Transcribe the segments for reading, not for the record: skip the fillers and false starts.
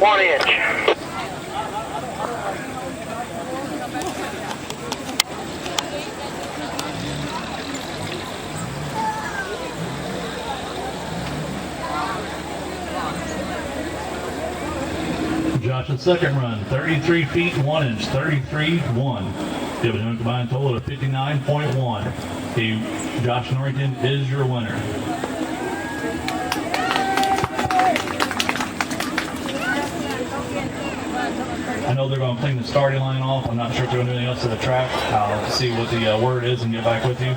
1 inch. Josh's second run, 33 feet 1 inch, 33-1. Giving him a combined total of 59.1. Josh Norrington is your winner. I know they're going to clean the starting line off. I'm not sure if they're going to do anything else to the track. I'll see what the word is and get back with you.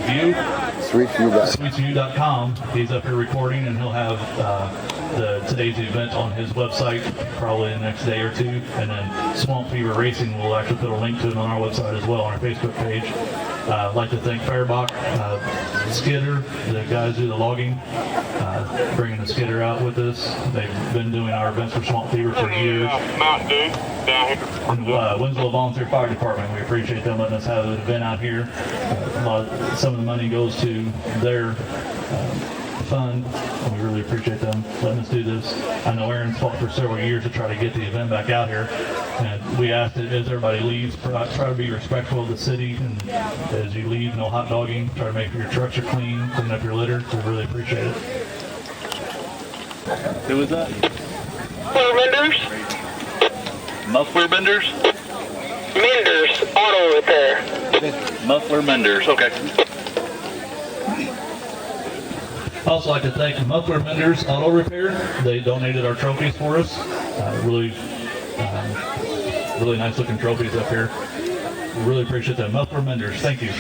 View? SweetsView.com. He's up here recording, and he'll have today's event on his website probably the next day or two. And then Swamp Fever Racing will actually put a link to it on our website as well on our Facebook page. I'd like to thank Fairbach, Skidder, the guys who do the logging, bringing the Skidder out with us. They've been doing our events for Swamp Fever for years. Mountain Dew down here. And Winslow Volunteer Fire Department, we appreciate them letting us have an event out here. Some of the money goes to their fund, and we really appreciate them letting us do this. I know Aaron's fought for several years to try to get the event back out here, and we asked that as everybody leaves, try to be respectful of the city, and as you leave, no hot dogging. Try to make sure your trucks are clean, clean up your litter. We really appreciate it. Who was that? Muffler Menders? Muffler Benders? Menders Auto Repair. Muffler Menders, okay. I'd also like to thank Muffler Menders Auto Repair. They donated our trophies for us. Really nice looking trophies up here. We really appreciate that. Muffler Menders, thank you.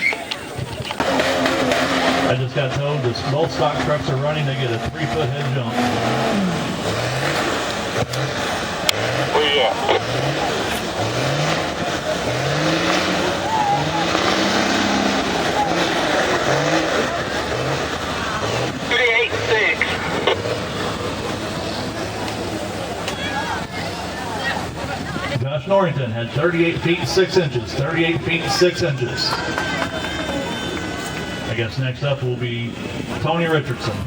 I just got told that both stock trucks are running. They get a 3-foot head jump. Where you at? Josh Norrington had 38 feet 6 inches. 38 feet 6 inches. I guess next up will be Tony Richardson.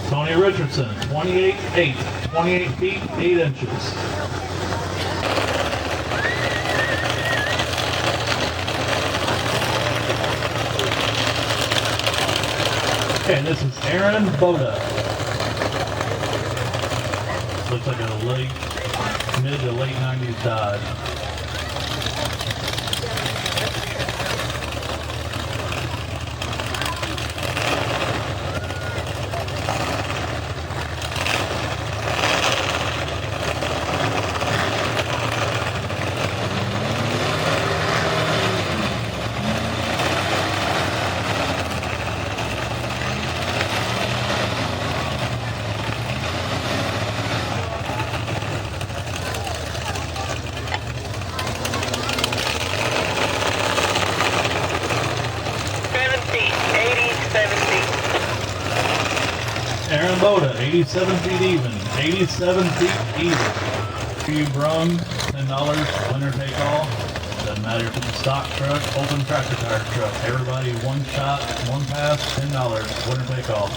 Tony Richardson, 28 feet 8 inches. Okay, this is Aaron Boda. Looks like a mid to late 90s Dodge. Aaron Boda, 87 feet even. 87 feet even. Few brung, $10, winner take all. Doesn't matter if it's a stock truck, open tractor tire truck. Everybody, one shot, one pass, $10, winner take all.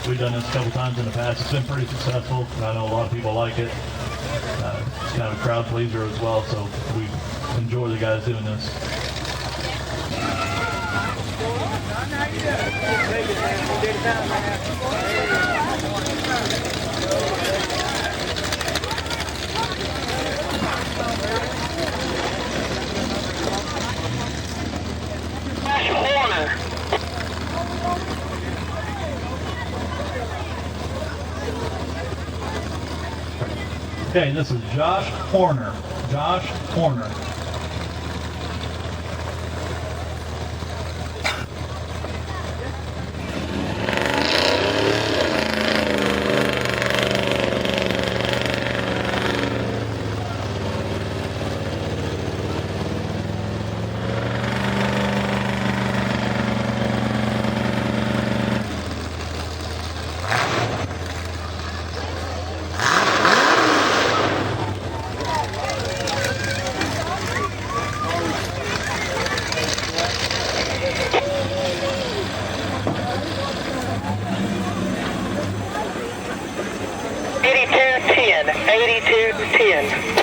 We've done this a couple times in the past. It's been pretty successful, and I know a lot of people like it. It's kind of a crowd pleaser as well, so we enjoy the guys doing this. Okay, this is Josh Horner. Josh Horner. 8210.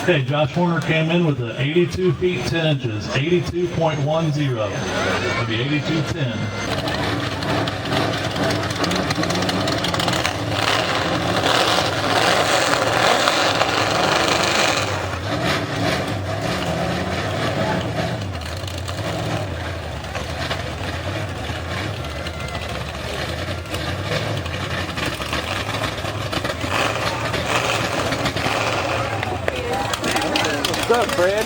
Okay, Josh Warner came in with the 82 feet 10 inches, 82.10. That'd be 82.10. What's up, Fred?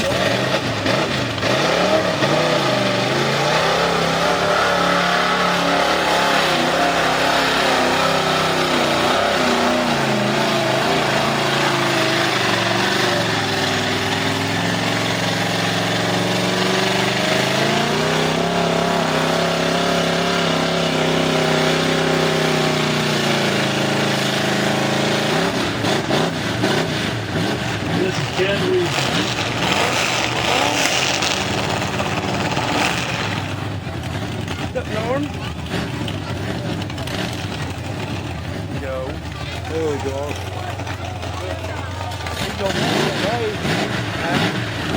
This is Ken Reed. What's up, Norm? Go. There we go. He's gonna be away.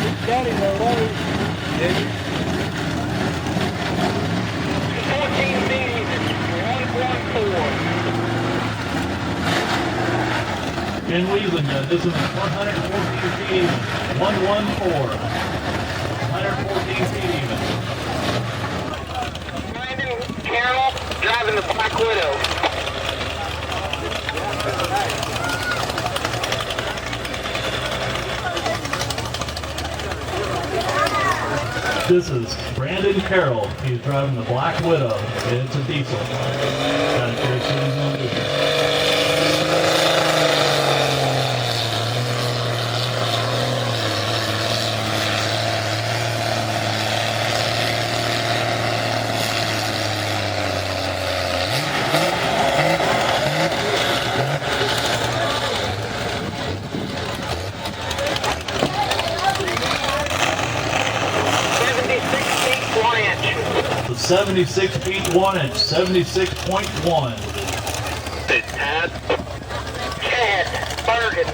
He's got him away. Did you? 14 feet, 114. Ken Wiesland, this is 114 feet even. 114. 114 feet even. Brandon Carroll driving the Black Widow. This is Brandon Carroll. He's driving the Black Widow. It's a diesel. Got it here as soon as he's gonna do it. The 76 feet 1 inch, 76.1. It's Chad Bergen.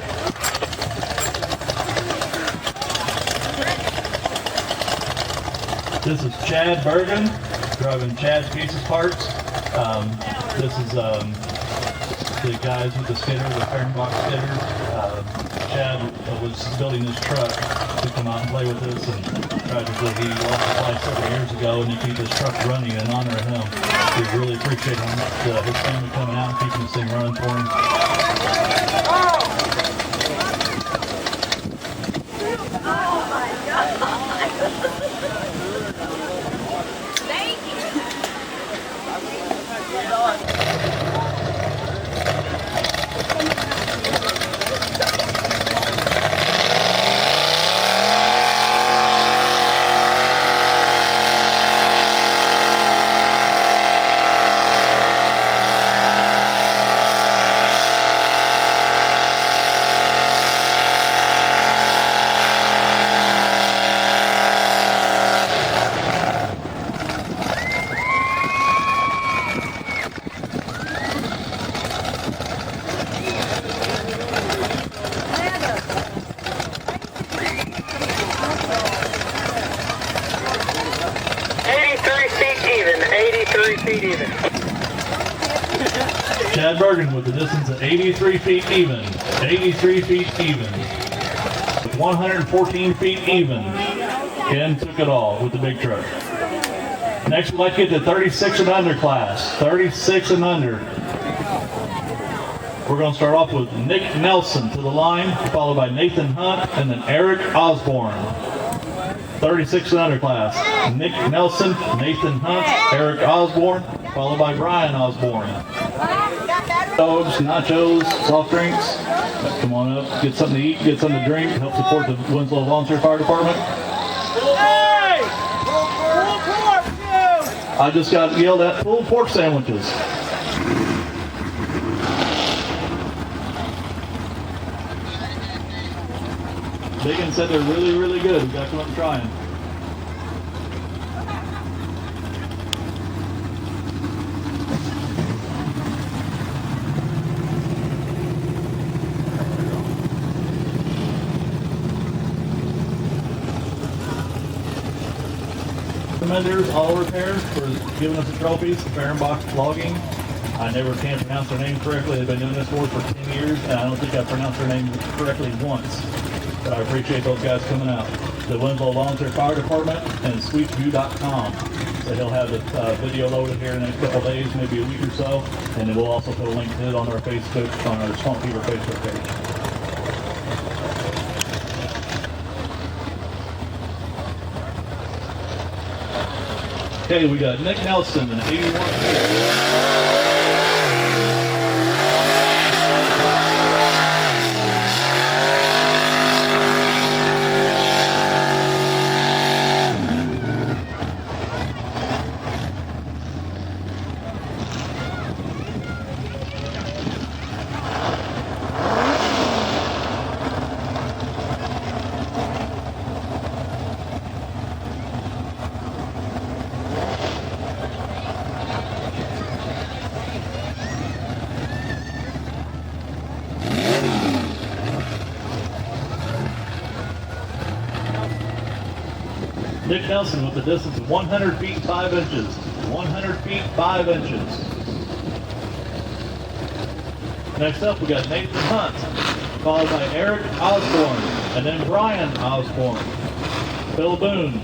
This is Chad Bergen, driving Chad's Pieces Parts. This is the guys with the skidder, the Fahrenbach skidder. Chad was building this truck to come out and play with us, and tragically he lost his life several years ago, and he keep this truck running in honor of him. We really appreciate his family coming out and keeping this thing running for him. Chad Bergen with the distance at 83 feet even. 83 feet even. With 114 feet even. Ken took it all with the big truck. Next, we'd like to get the 36 and under class. 36 and under. We're going to start off with Nick Nelson to the line, followed by Nathan Hunt, and then Eric Osborne. 36 and under class. Nick Nelson, Nathan Hunt, Eric Osborne, followed by Brian Osborne. Dogs, nachos, soft drinks. Come on up, get something to eat, get something to drink, help support the Winslow Volunteer Fire Department. Hey! Pull pork, dude! I just got yelled at pulled pork sandwiches. Megan said they're really, really good. We got to come up and try them. Commenders Auto Repairs for giving us the trophies, Fair Box Vlogging. I never can pronounce their name correctly. They've been doing this for 10 years, and I don't think I pronounced their name correctly once. But I appreciate those guys coming out. The Winslow Volunteer Fire Department and SweetsView.com. So he'll have the video loaded here in the next couple of days, maybe a week or so, and then we'll also put a link to it on our Facebook, on our Swamp Fever Facebook page. Okay, we got Nick Nelson in 81. Nick Nelson with the distance of 100 feet 5 inches. 100 feet 5 inches. Next up, we got Nathan Hunt, followed by Eric Osborne, and then Brian Osborne. Bill Boone,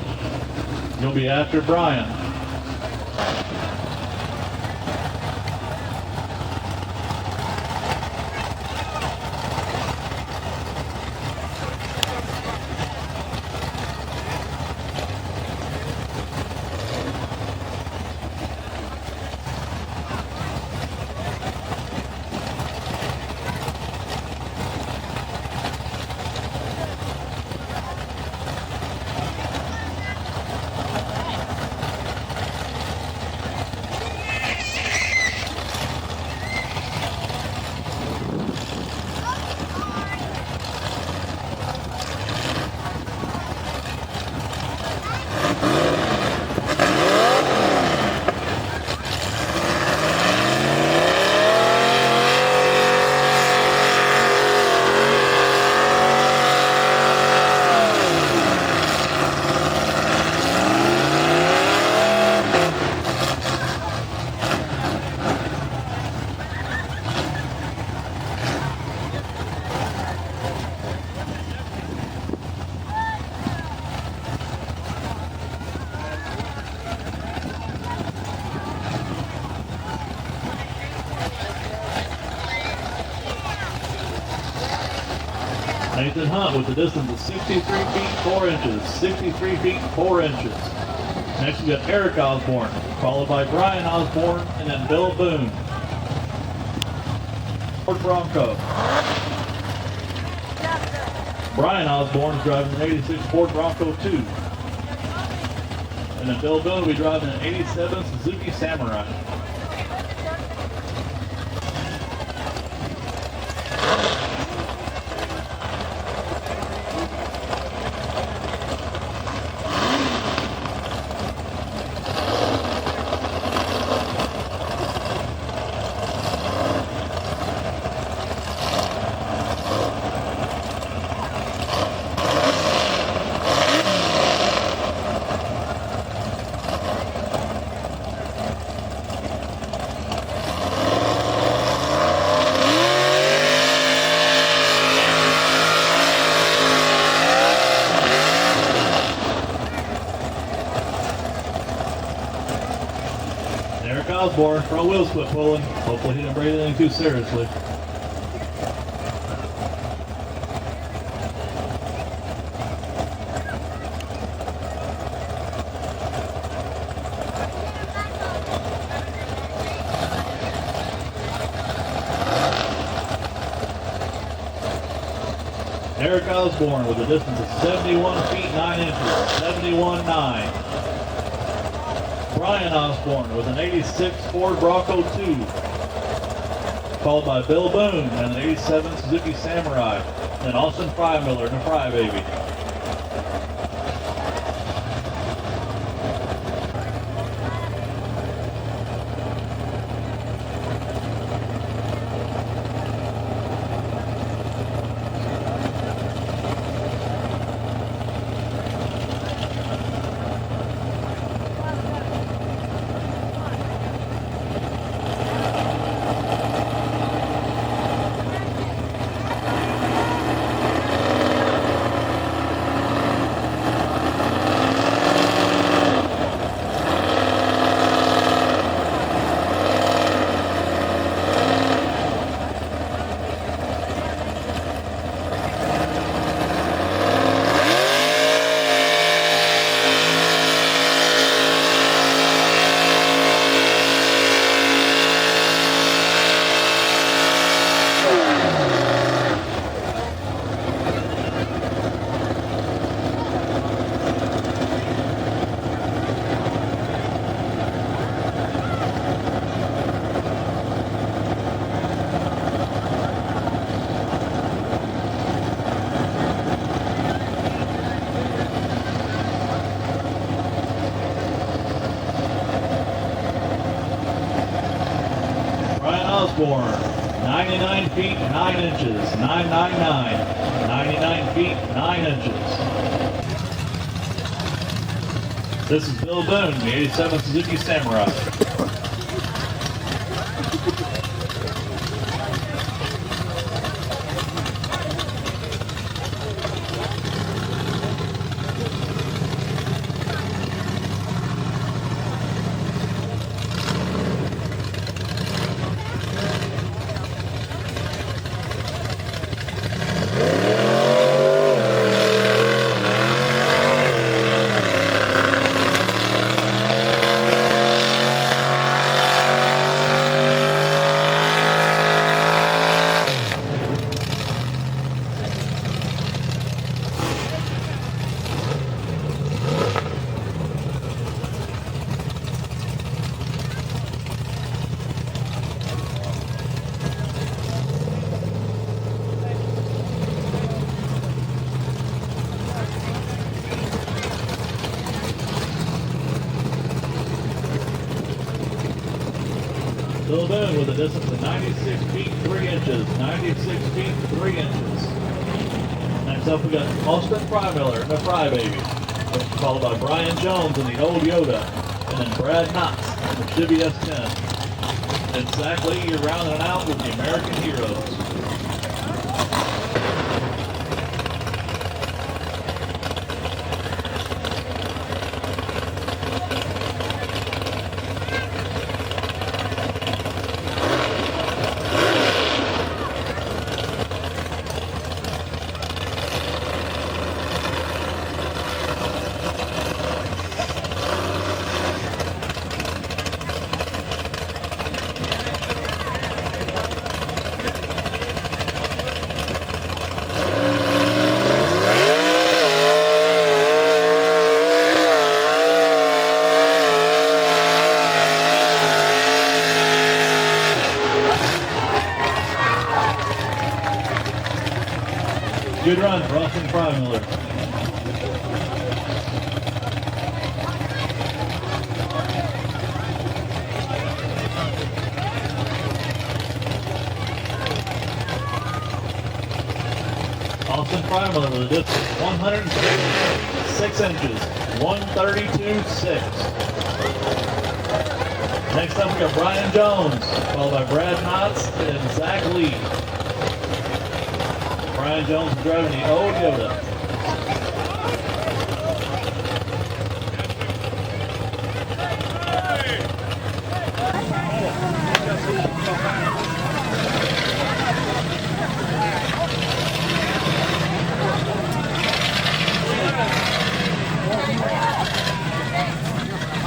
you'll be after Brian. Nathan Hunt with the distance of 63 feet 4 inches. 63 feet 4 inches. Next we got Eric Osborne, followed by Brian Osborne, and then Bill Boone. Ford Bronco. Brian Osborne is driving an 86 Ford Bronco 2. And then Bill Boone will be driving an 87 Suzuki Samurai. Eric Osborne, front wheels quit pulling. Hopefully he didn't break anything too seriously. Eric Osborne with a distance of 71 feet 9 inches, 71.9. Brian Osborne with an 86 Ford Bronco 2, followed by Bill Boone and an 87 Suzuki Samurai, and Austin Frymiller and a Fry Baby. Osborne, 99 feet 9 inches, 999, 99 feet 9 inches. This is Bill Boone, the 87 Suzuki Samurai. Bill Boone with a distance of 96 feet 3 inches, 96 feet 3 inches. Next up we got Austin Frymiller and the Frybaby, followed by Brian Jones in the Old Yoda, and then Brad Knotts in the Chevy S10. And Zach Lee, you're rounding it out with the American Heroes. Good run for Austin Frymiller. Austin Frymiller with a distance 106 inches, 132.6. Next up we got Brian Jones, followed by Brad Knotts and Zach Lee. Brian Jones is driving the Old Yoda.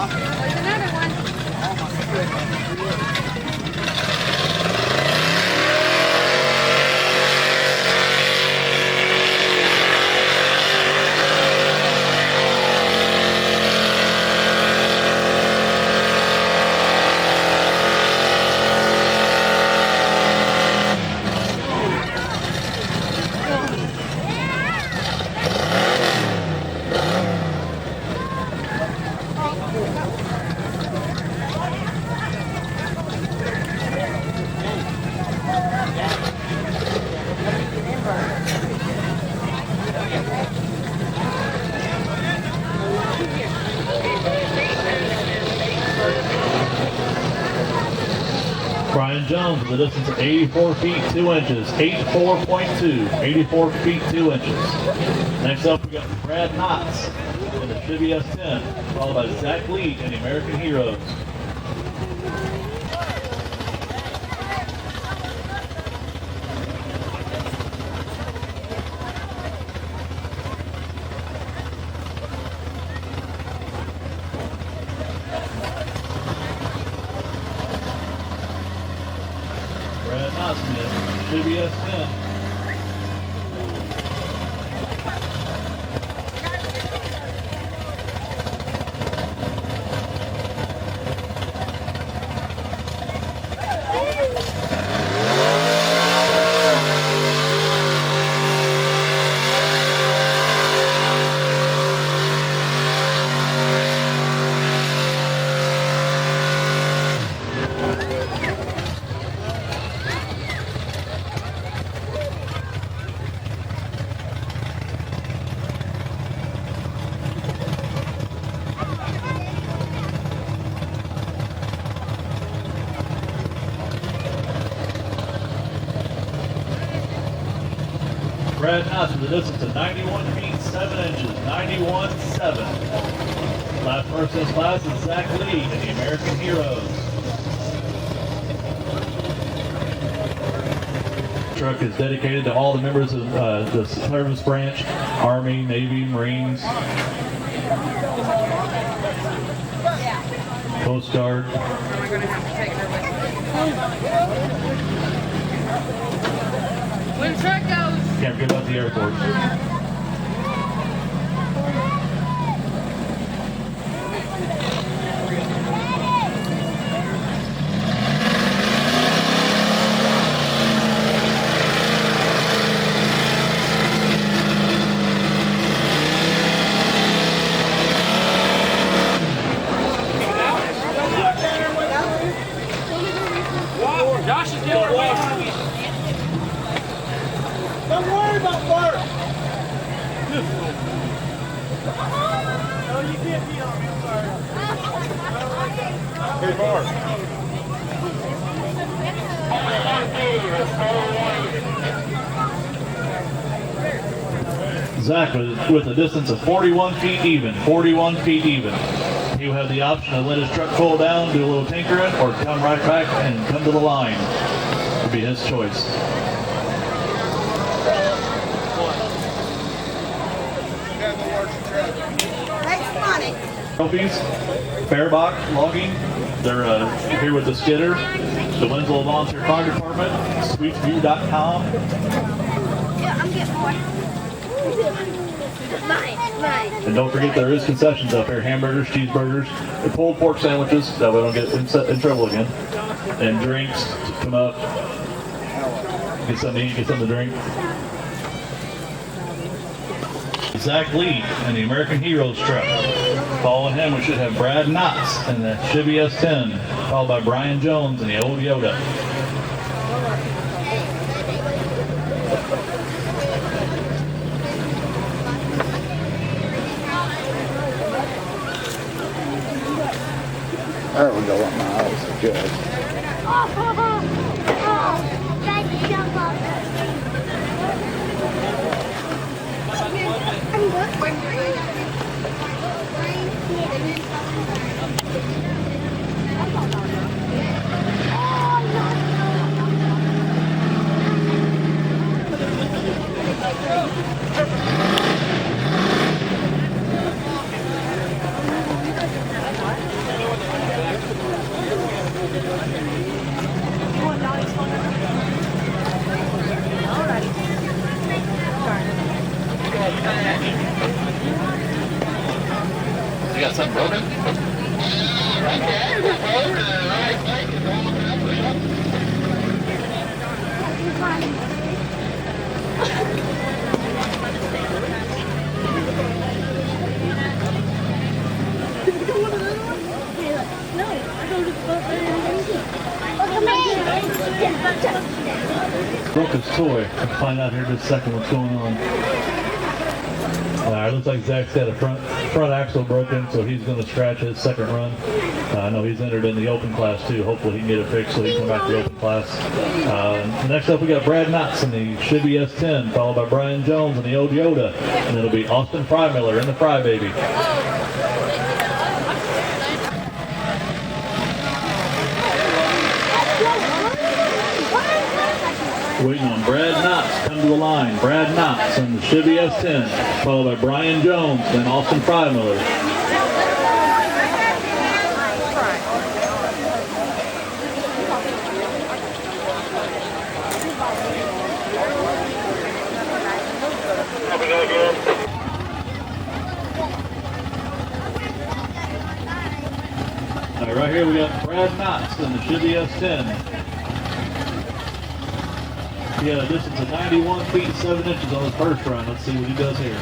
There's another one. Brian Jones with a distance of 84 feet 2 inches, 84.2, 84 feet 2 inches. Next up we got Brad Knotts in the Chevy S10, followed by Zach Lee in the American Heroes. Brad Knotts in the Chevy S10. Brad Knotts with a distance of 91 feet 7 inches, 91.7. Last person in this class is Zach Lee in the American Heroes. Truck is dedicated to all the members of the service branch, Army, Navy, Marines, Coast Guard. When the truck goes. Can't forget about the Air Force. Josh is doing work. Don't worry about work. No, you can't be on your fire. Hey, Mark. Zach with a distance of 41 feet even, 41 feet even. He will have the option to let his truck pull down, do a little tinkering, or come right back and come to the line. It'll be his choice. Next money. Trophies, Fairbach Logging, they're here with the skidder, the Winslow Volunteer Fire Department, sweetsview.com. Yeah, I'm getting more. Mine. And don't forget there is concessions up here, hamburgers, cheeseburgers, and pulled pork sandwiches, that we don't get in trouble again. And drinks, come up, get something to eat, get something to drink. Zach Lee in the American Heroes truck. Following him, we should have Brad Knotts in the Chevy S10, followed by Brian Jones in the old Yoda. There we go, up my eyes are good. You got something broken? Broke his toy. I'll find out here in just a second what's going on. It looks like Zach's got a front axle broken, so he's going to scratch his second run. I know he's entered in the open class too. Hopefully he can get it fixed so he can come back to the open class. Next up we got Brad Knotts in the Chevy S10, followed by Brian Jones in the old Yoda, and it'll be Austin Frymiller in the Fry Baby. Waiting on Brad Knotts, come to the line. Brad Knotts in the Chevy S10, followed by Brian Jones, then Austin Frymiller. All right, right here we got Brad Knotts in the Chevy S10. He had a distance of 91 feet 7 inches on his first run. Let's see what he does here.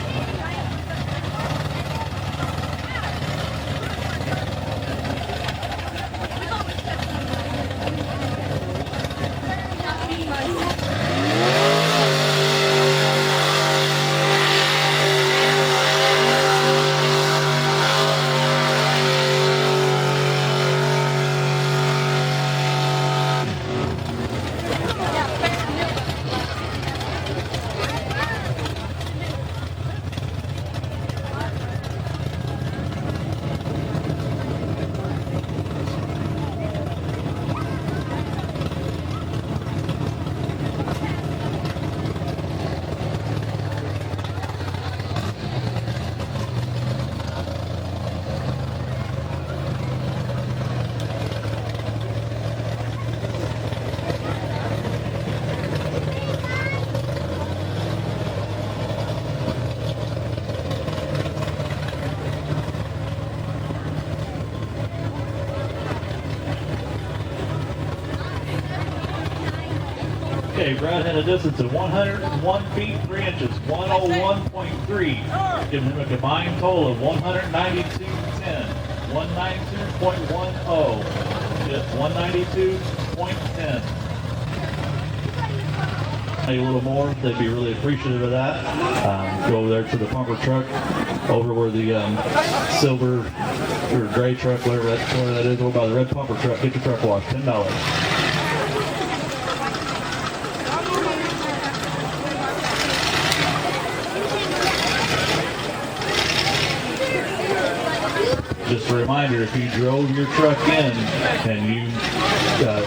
Okay, Brad had a distance of 101 feet 3 inches, 101.3, giving him a combined total of 192.10, 192.10, just 192.10. A little more, they'd be really appreciative of that. Go over there to the pumper truck, over where the silver or gray truck, whatever that is, over by the red pumper truck. Get your truck washed, $10. Just a reminder, if you drove your truck in and you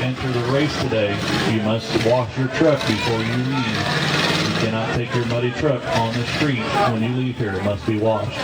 enter the race today, you must wash your truck before you leave. You cannot take your muddy truck on the street when you leave here. It must be washed.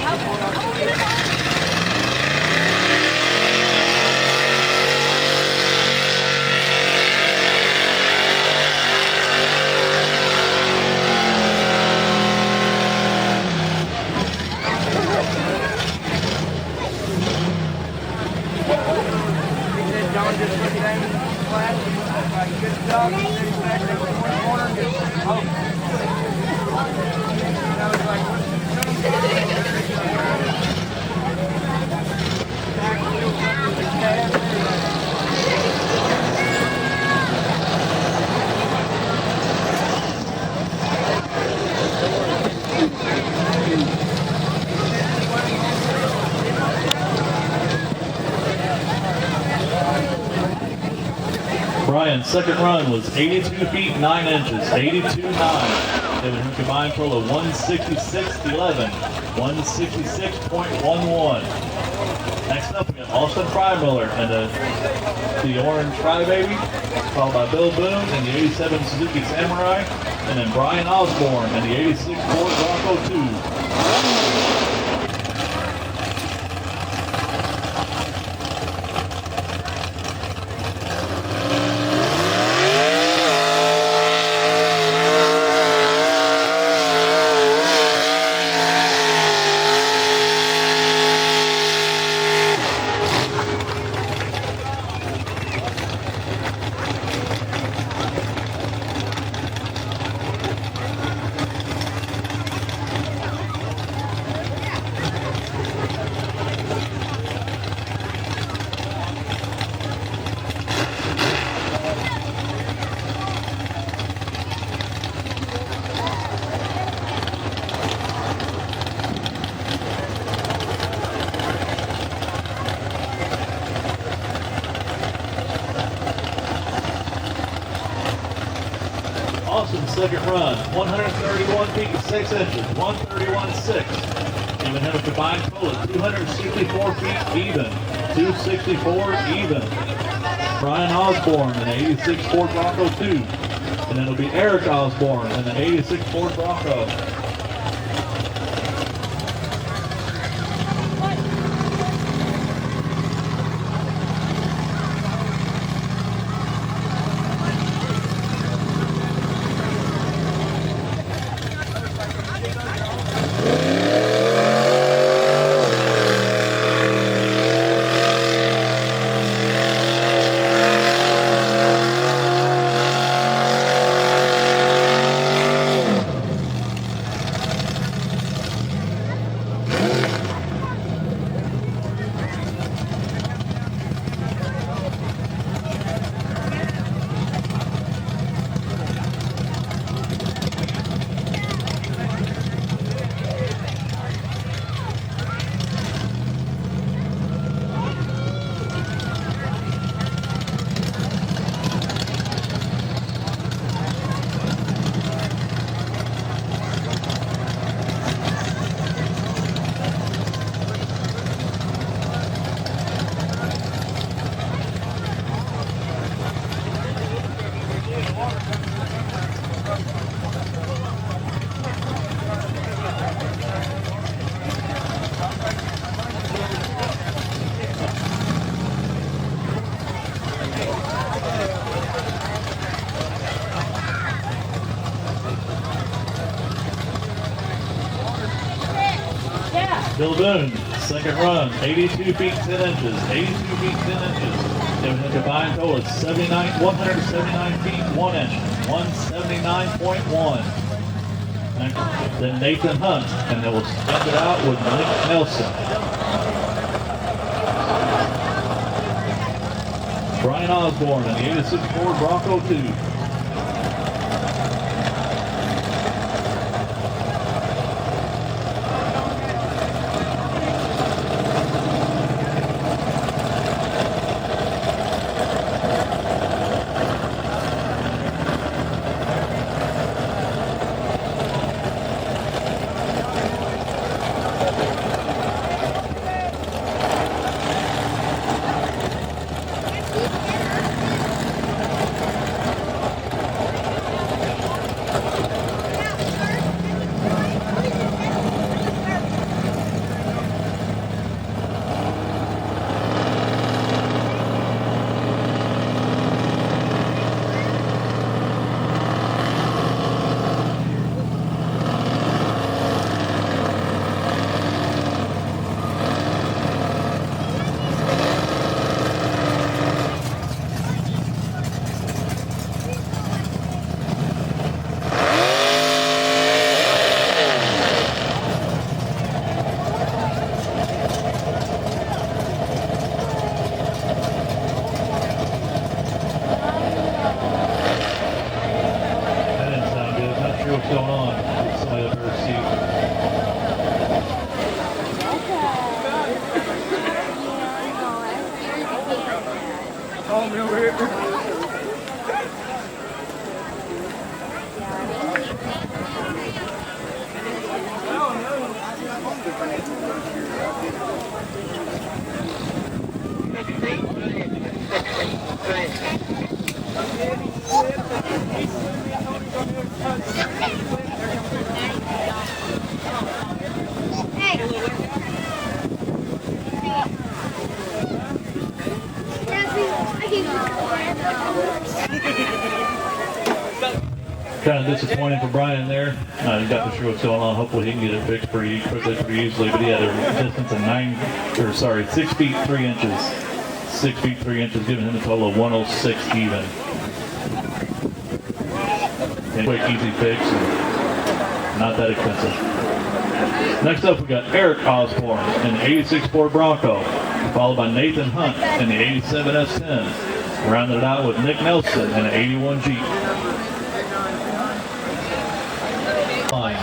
John just looked at him in class and was like, good job. He said he's back there in one corner and just, oh. And I was like, what's he Brian's second run was 82 feet 9 inches, 82.9, giving him a combined total of 166.11, 166.11. Next up, we got Austin Frymiller and the orange Crybaby, followed by Bill Boone and the 87 Suzuki Samurai, and then Brian Osborne and the 86 Ford Bronco 2. Austin's second run, 131 feet 6 inches, 131.6, giving him a combined total of 264 feet even, 264 even. Brian Osborne in the 86 Ford Bronco 2, and then it'll be Eric Osborne in the 86 Ford Bronco. Bill Boone, second run, 82 feet 10 inches, 82 feet 10 inches, Giving him a combined total of 179 feet 1 inch, 179.1. Then Nathan Hunt, and they will stand it out with Nick Nelson. Brian Osborne in the 86 Ford Bronco 2. What's going on? Somebody up there see. Call me over here. Kind of disappointing for Brian there. He's not sure what's going on. Hopefully he can get it fixed pretty quickly, pretty easily. But he had a distance of 6 feet 3 inches. 6 feet 3 inches, giving him a total of 106 even. And quick, easy fix, and not that expensive. Next up, we got Eric Osborne in the 86 Ford Bronco, followed by Nathan Hunt in the 87 S10. Rounded it out with Nick Nelson in an 81 Jeep. Line.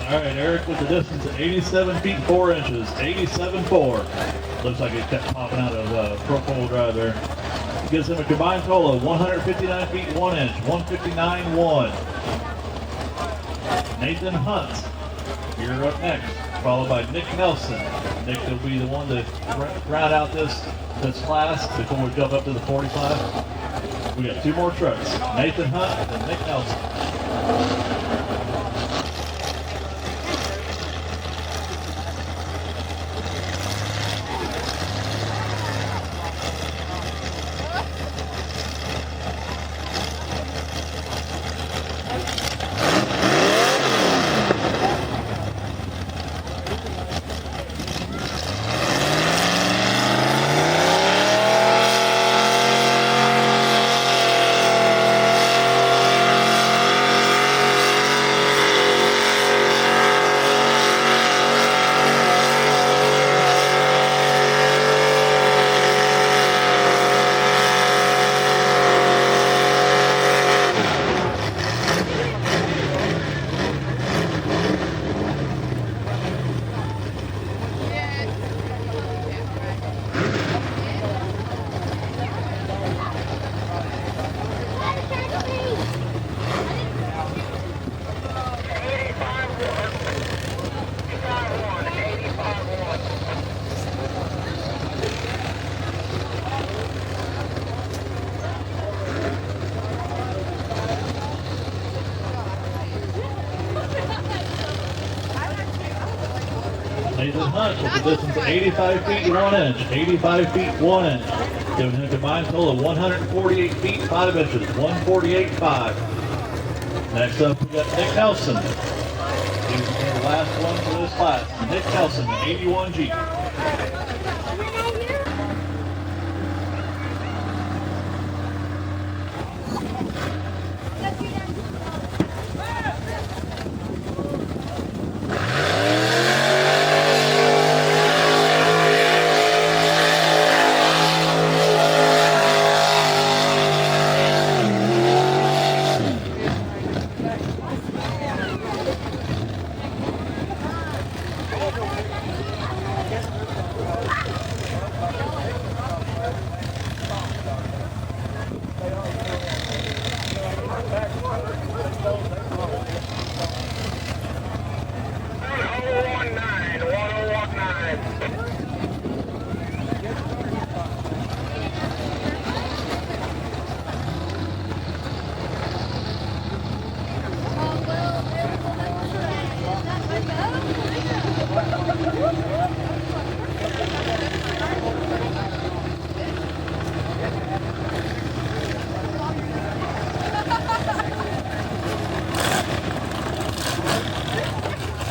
All right, Eric with the distance of 87 feet 4 inches, 87.4. Looks like it kept popping out of pro four-wheel drive there. Gives him a combined total of 159 feet 1 inch, 159.1. Nathan Hunt, you're up next. followed by Nick Nelson. Nick will be the one to round out this class before we jump up to the 45. We got two more trucks, Nathan Hunt and Nick Nelson. Nathan Hunt with the distance of 85 feet 1 inch, 85 feet 1 inch, giving him a combined total of 148 feet 5 inches, 148.5. Next up, we got Nick Nelson. He's the last one for this class. Nick Nelson, 81 Jeep.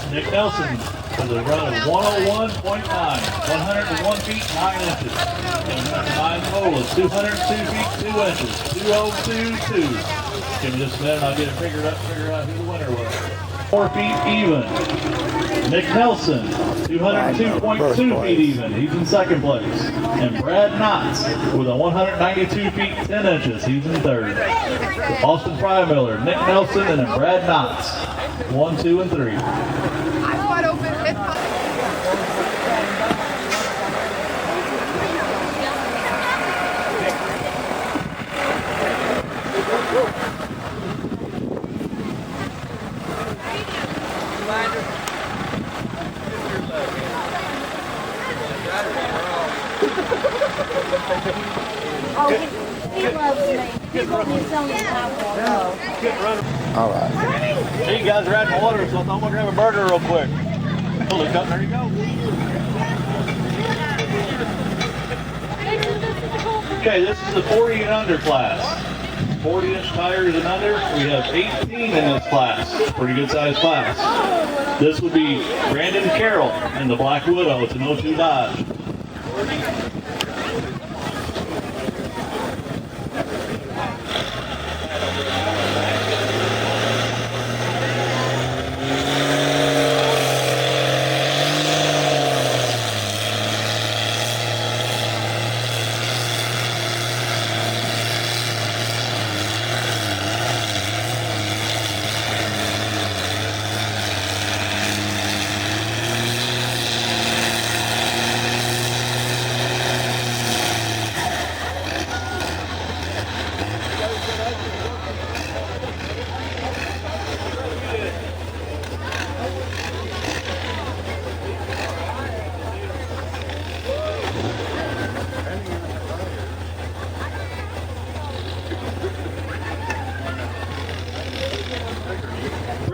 Nick Nelson with a run of 101.9, 101 feet 9 inches. And a combined total of 202 feet 2 inches, 2022. Give me just a minute, I'll get it figure out who the winner was. 4 feet even. Nick Nelson, 202.2 feet even. He's in second place. And Brad Knotts with a 192 feet 10 inches. He's in third. Austin Frymiller, Nick Nelson, and then Brad Knotts. 1, 2, and 3. Eyes wide open. Head up. Oh, he loves me. He loves me so much. All right. Hey, you guys are out in the water, so I thought I'm going to grab a burger real quick. Look up, there you go. Okay, this is the 40 and under class. 40-inch tires and under. We have 18 in this class. Pretty good sized class. This would be Brandon Carroll in the Black Widow. It's an 02 Dodge.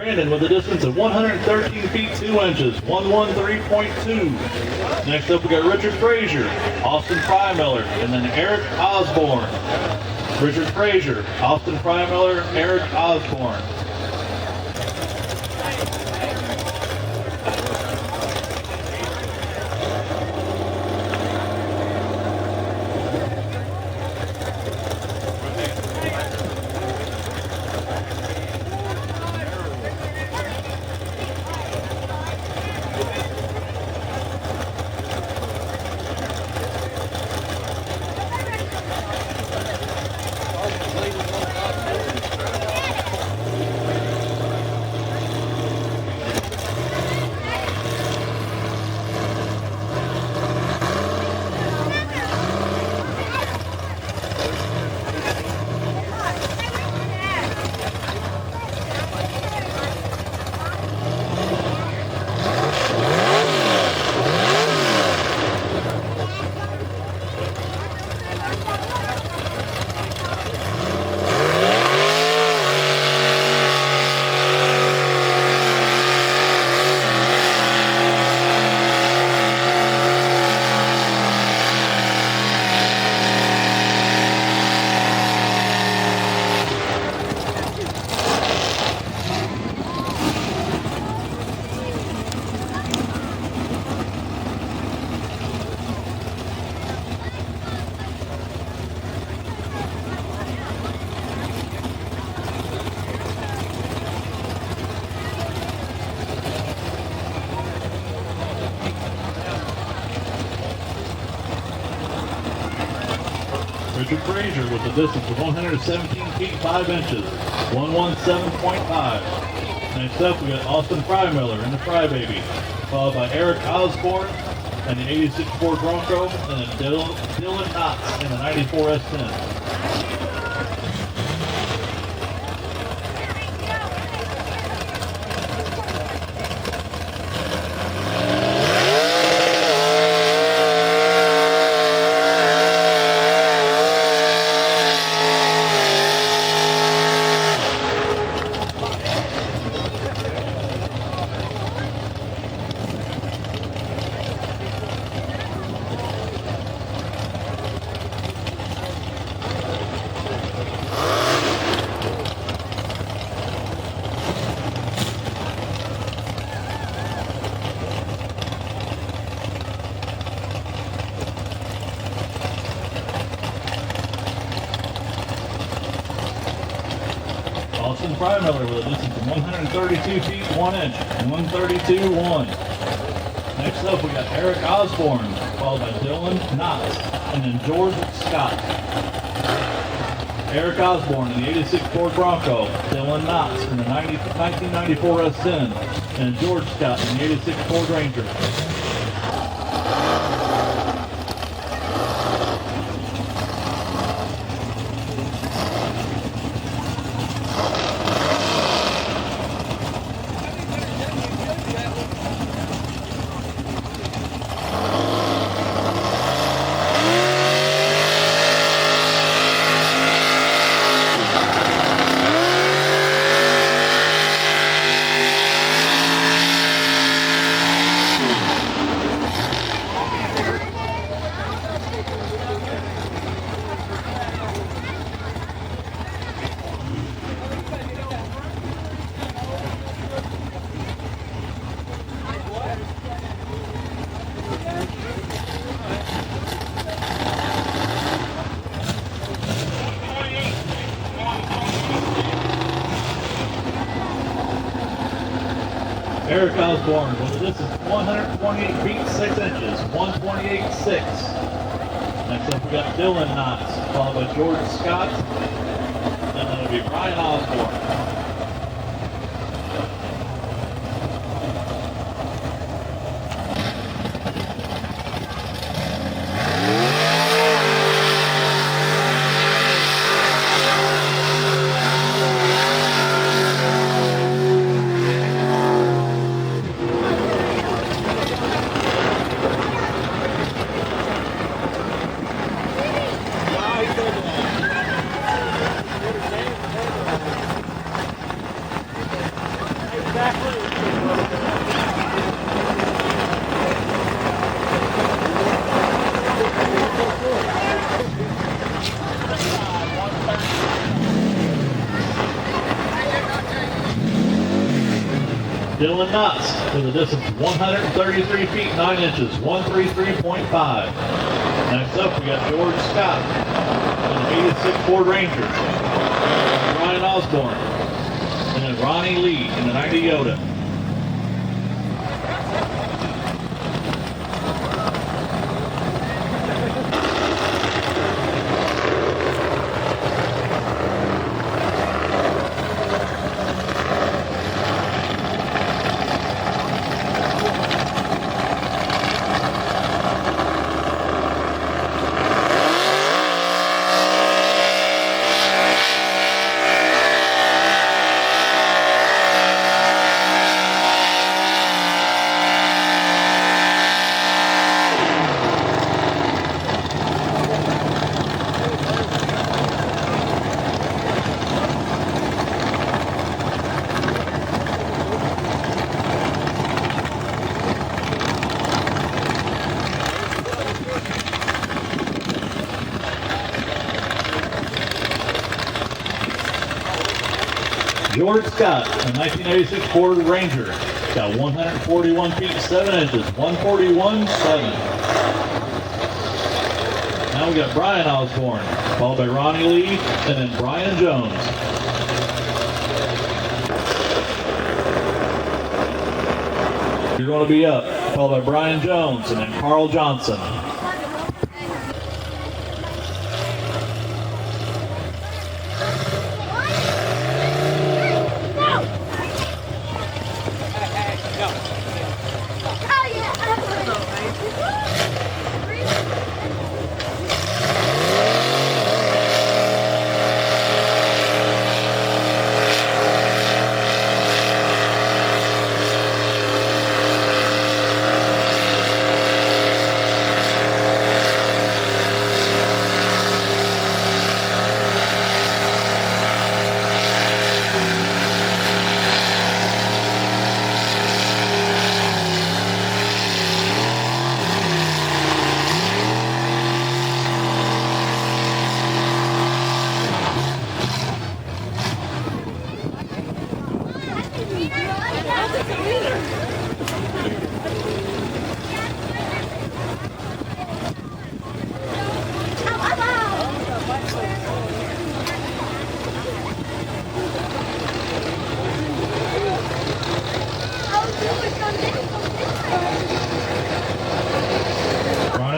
Brandon with a distance of 113 feet 2 inches, 113.2. Next up we got Richard Frazier, Austin Frymiller, and then Eric Osborne. Richard Frazier, Austin Frymiller, Eric Osborne. Richard Frazier with a distance of 117 feet 5 inches, 117.5. Next up, we got Austin Frymiller in the Frybaby, followed by Eric Osborne and the 86 Ford Bronco, and then Dylan Knotts in the 94 S10. Austin Frymiller with a distance of 132 feet 1 inch, 132.1. Next up, we got Eric Osborne, followed by Dylan Knotts, and then George Scott. Eric Osborne in the 86 Ford Bronco, Dylan Knotts in the 1994 S10, and George Scott in the 86 Ford Ranger. Eric Osborne with a distance of 128 feet 6 inches, 128.6. Next up we got Dylan Knotts, followed by George Scott, and then it'll be Brian Osborne. Dylan Knotts with a distance of 133 feet 9 inches, 133.5. Next up, we got George Scott with an 86 Ford Ranger. Ryan Osborne, and then Ronnie Lee in the 90 Yoda. George Scott, a 1986 Ford Ranger, got 141 feet 7 inches, 141.7. Now we got Brian Osborne, followed by Ronnie Lee, and then Brian Jones. You're going to be up, followed by Brian Jones, and then Carl Johnson.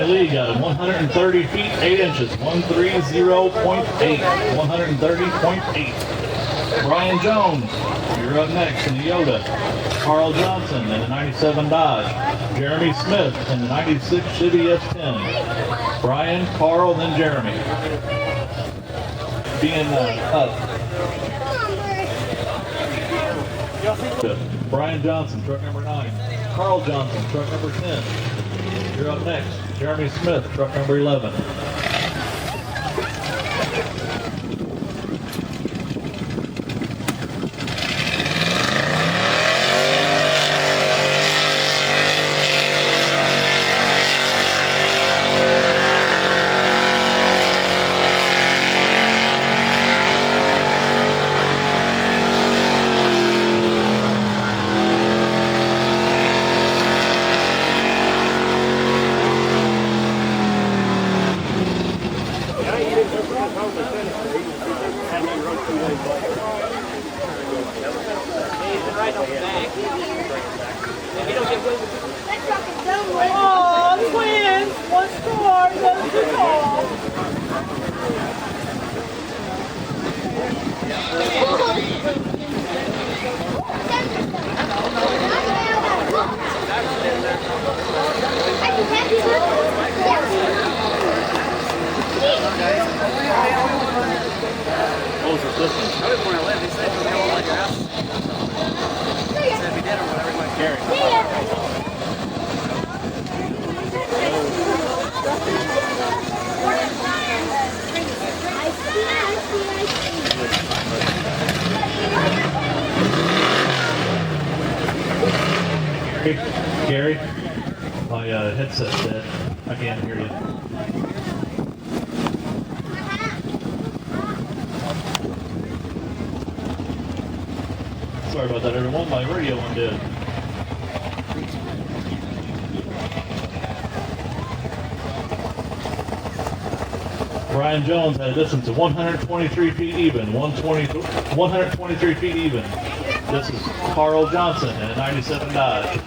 Lee got 130 feet 8 inches, 130.8, 130.8. Brian Jones, you're up next in the Yoda. Carl Johnson in the 97 Dodge. Jeremy Smith in the 96 Chevy S10. Brian, Carl, then Jeremy. Being up. Brian Johnson, truck number 9. Carl Johnson, truck number 10. You're up next. Jeremy Smith, truck number 11. Oh, twins! One star, that's the call. Gary, my headset's dead. I can't hear you. Sorry about that, everyone. My radio one did. Brian Jones had a distance of 123 feet even. 123 feet even. This is Carl Johnson in a 97 Dodge.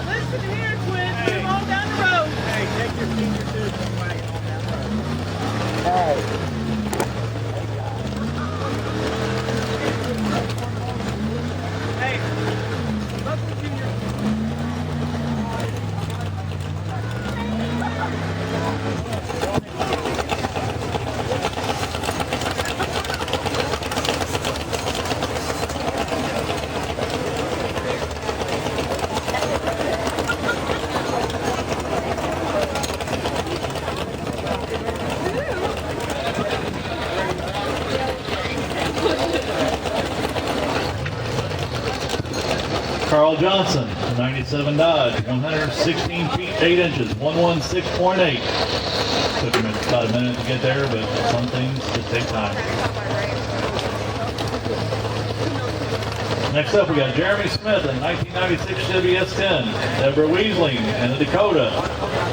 Listen here, twin. Come on down the road. Hey, take your senior citizen wagon on down the road. Hey, look what junior. Carl Johnson, 97 Dodge, 116 feet 8 inches, 116.8. Took him about a minute to get there, but some things just take time. Next up, we got Jeremy Smith in 1996 Chevy S10, Deborah Weasling in the Dakota,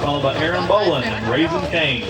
followed by Aaron Bolin in Raising Cane.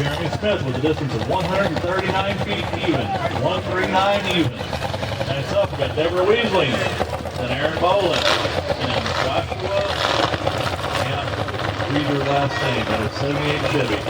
Jeremy Smith with a distance of 139 feet even. 139 even. Next up, we got Deborah Weasling, then Aaron Bolin, and Joshua, read your last name, that is 78 Chevy.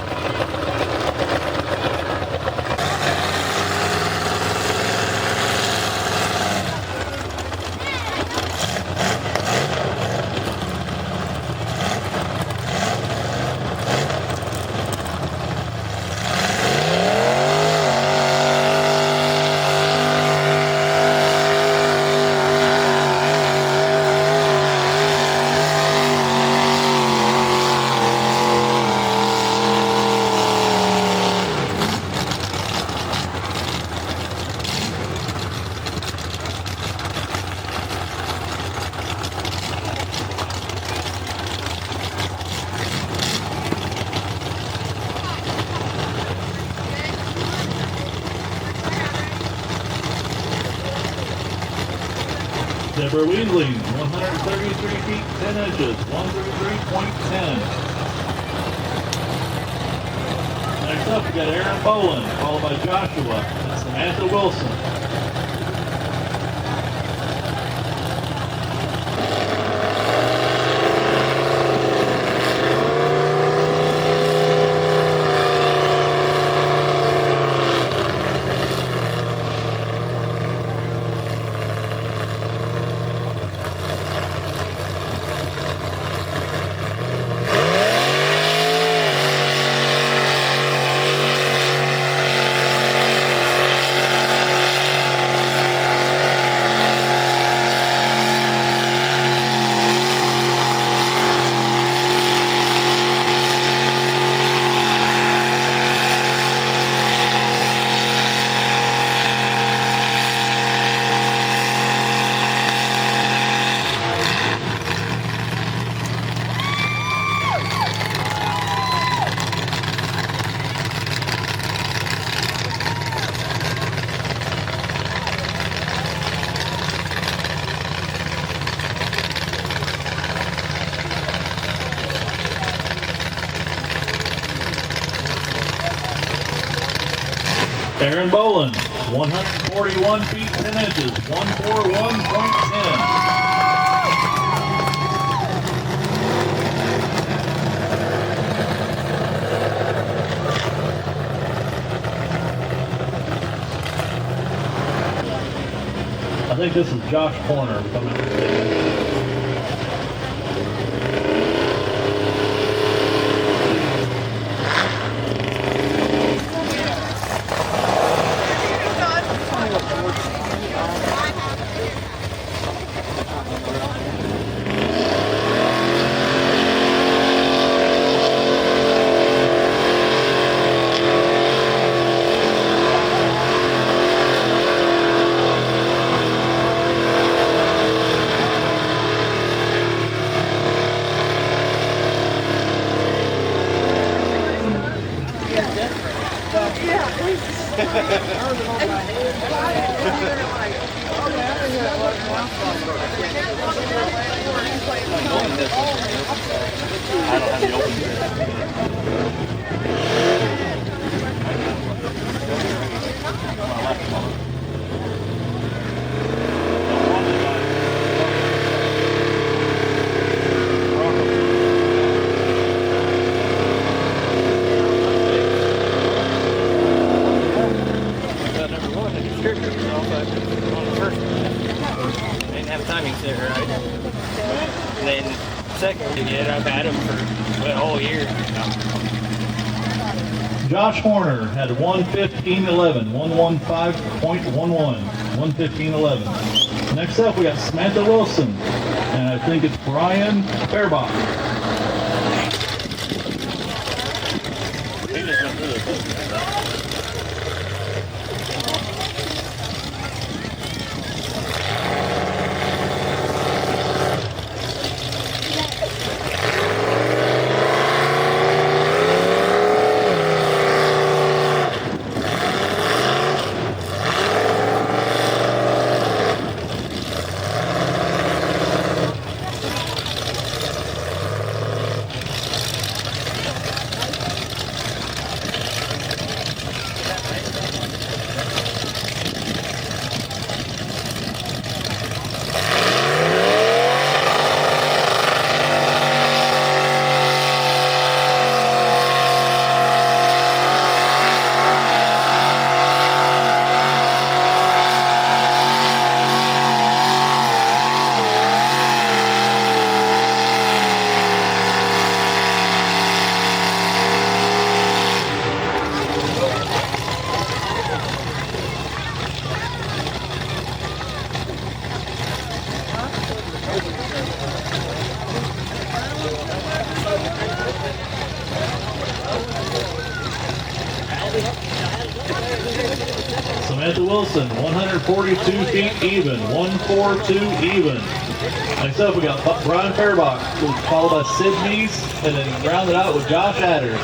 Deborah Weasling, 133 feet 10 inches, 133.10. Next up, we got Aaron Bolin, followed by Joshua and Samantha Wilson. Aaron Boland, 141 feet 10 inches, 141.10. I think this is Josh Horner, if I'm not mistaken. Josh Horner had 1:15.11, 115.11, 1:15.11. Next up, we got Samantha Wilson, and I think it's Brian Fairbach. Samantha Wilson, 142 feet even, 142 even. Next up, we got Brian Fairbach, followed by Sid Meese, and then rounded out with Josh Adders.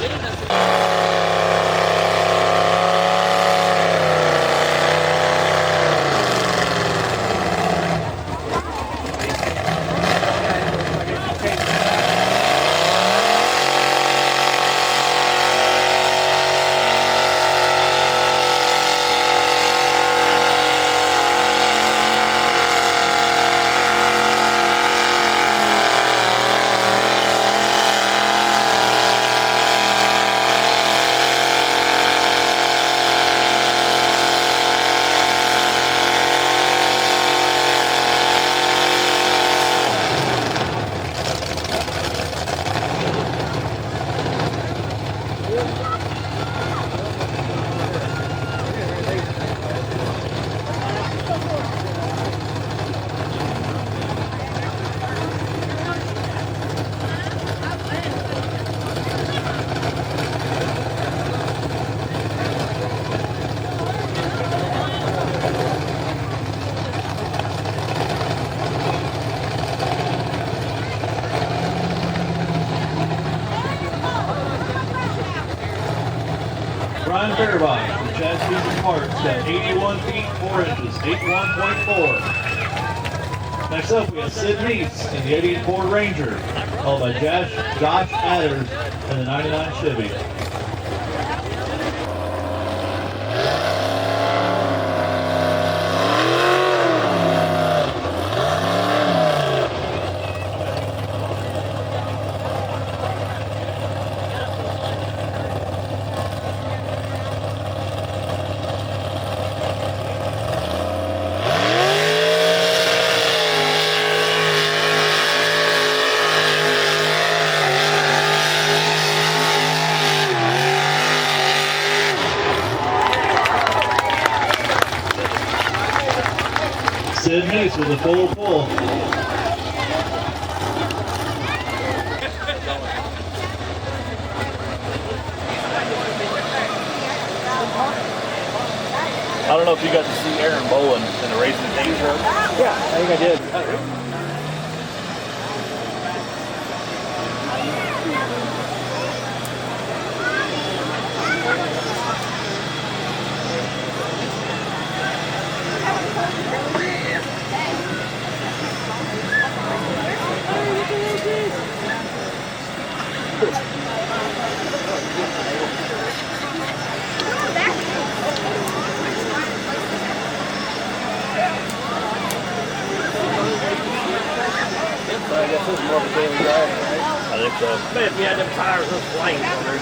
Brian Fairbach from Chad Susan Parks got 81 feet 4 inches, 81.4. Next up, we have Sid Meese in the 88 Ford Ranger, followed by Josh Adders in the 99 Chevy. Sid Meese with a full pull. I don't know if you got to see Aaron Bowen in the Racing Tank truck. Yeah, I think I did. I guess this is more of a daily drive, right? I think so. But if you had them tires, those flames on there.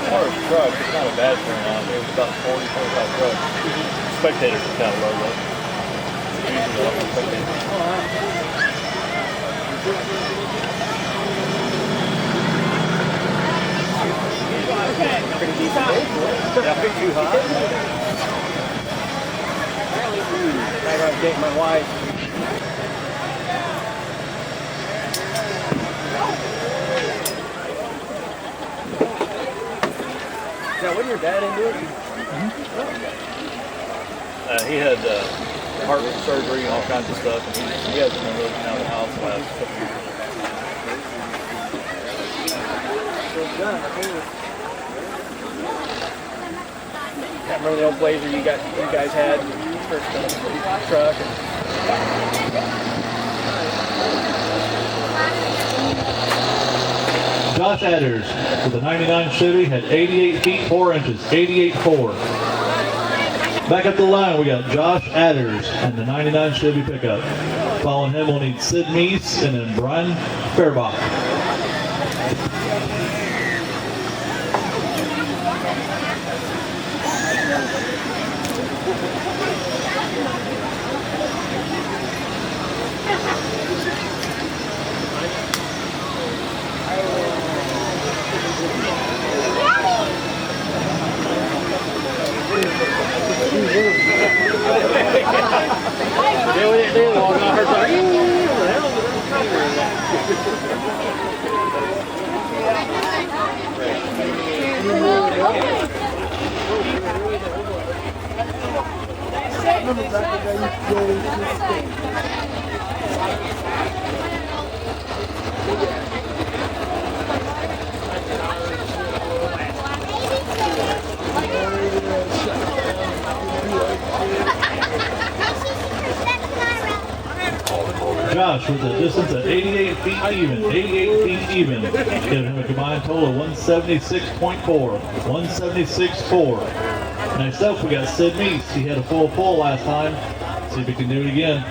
As far as trucks, it's not a bad turnout. It was about 40, 45 trucks. Spectators are kind of low though. Usually a lot more spectators. Pretty decent day for it. Not too hot. I gotta date my wife. Now, wasn't your dad into it? He had heart surgery and all kinds of stuff, and he hasn't been living out of the house the last couple of years. I remember the old Blazer you guys had first truck. Josh Adders with the 99 Chevy had 88 feet 4 inches, 88.4. Back up the line, we got Josh Adders and the 99 Chevy pickup. Following him, we'll need Sid Meese and then Brian Fairbach. Josh with a distance at 88 feet even, 88 feet even, giving him a combined total of 176.4, 176.4. Next up, we got Sid Meese. He had a full pull last time. See if he can do it again.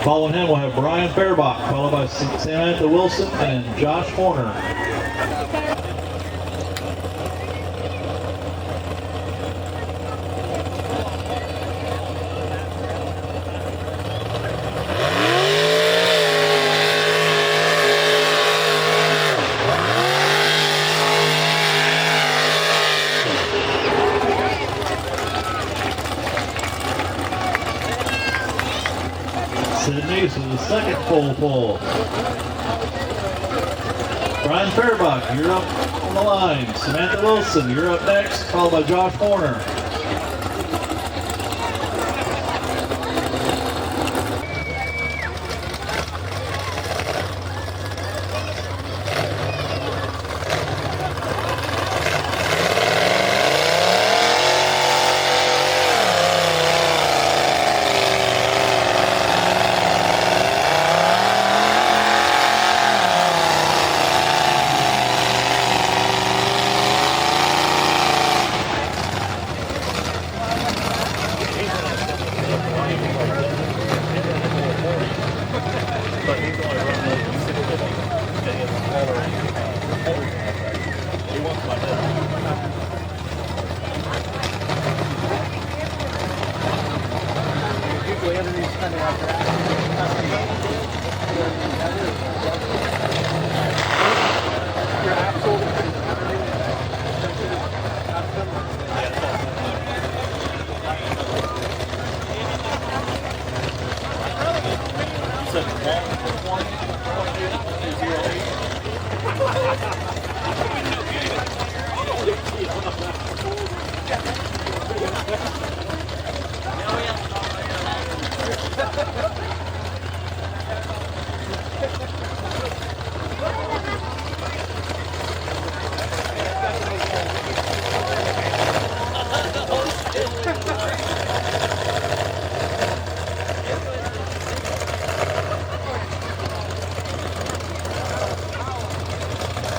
Following him, we'll have Brian Fairbach, followed by Samantha Wilson and then Josh Horner. Sid Meese with the second full pull. Brian Fairbach, you're up on the line. Samantha Wilson, you're up next, followed by Josh Horner.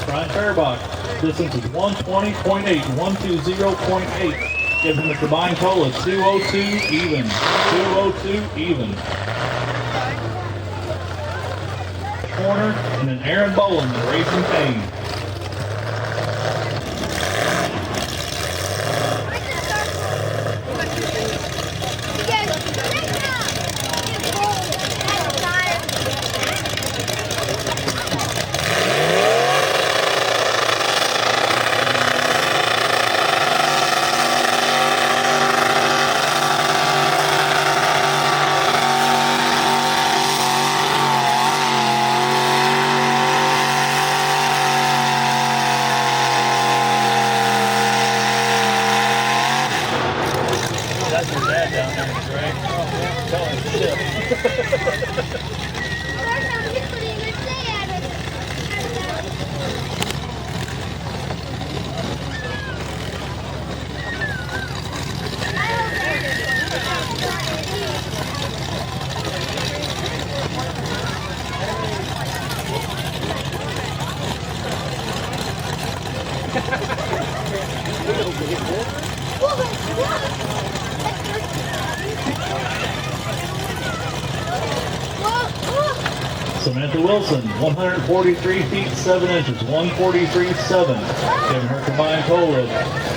Brian Fairbach, distance is 120.8, 120.8. Give him a combined total of 202 even. 202 even. Corner, and then Aaron Boland, the Racing Cane. That's your dad down there, Greg. Tell him shit. Samantha Wilson, 143 feet 7 inches, 143.7. Giving her combined total of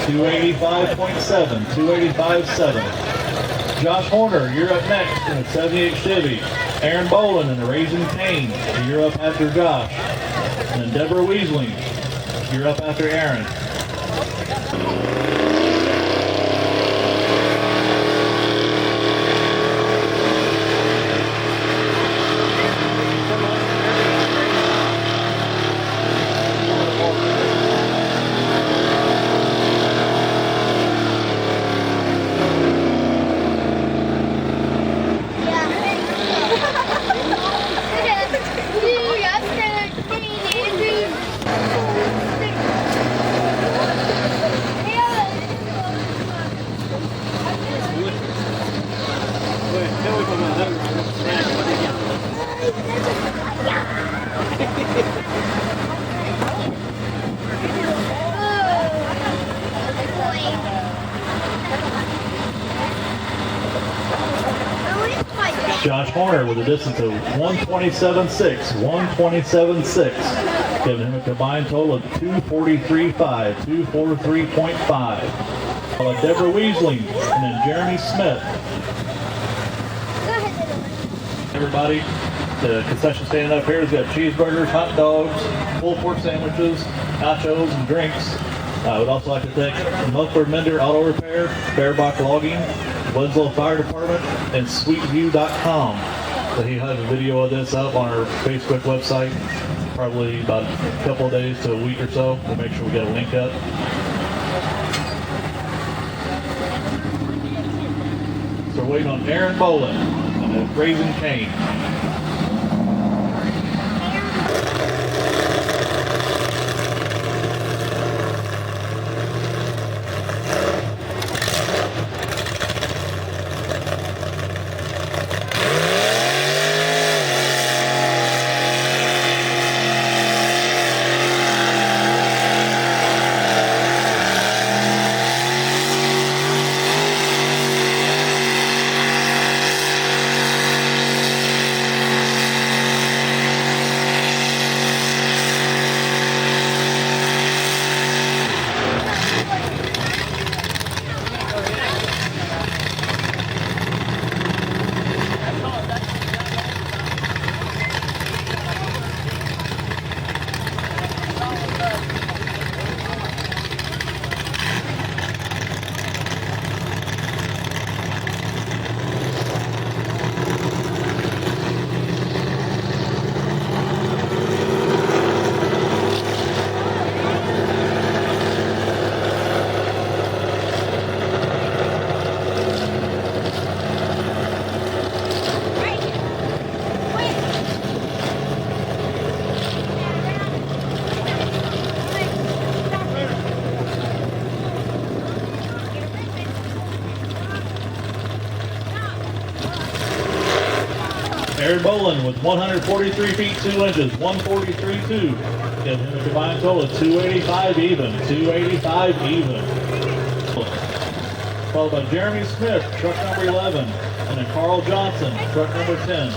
285.7, 285.7. Josh Horner, you're up next in the 78 Chevy. Aaron Boland in the Raisin Cane, you're up after Josh. And then Deborah Weasling, you're up after Aaron. Josh Horner with a distance of 127.6, 127.6. Giving him a combined total of 243.5, 243.5. Deborah Weasling and then Jeremy Smith. Everybody, the concession stand up here has got cheeseburgers, hot dogs, pulled pork sandwiches, nachos, and drinks. I would also like to thank Muffler Mender Auto Repair, Fairbach Logging, Winslow Fire Department, and SweetView.com. So he has a video of this up on our Facebook website, probably about a couple of days to a week or so. We'll make sure we get a link up. So we're waiting on Aaron Boland and the Raisin Cane. Aaron Boland with 143 feet 2 inches, 143.2. Giving him a a combined total of 285 even. 285 even. Followed by Jeremy Smith, truck number 11, and then Carl Johnson, truck number 10.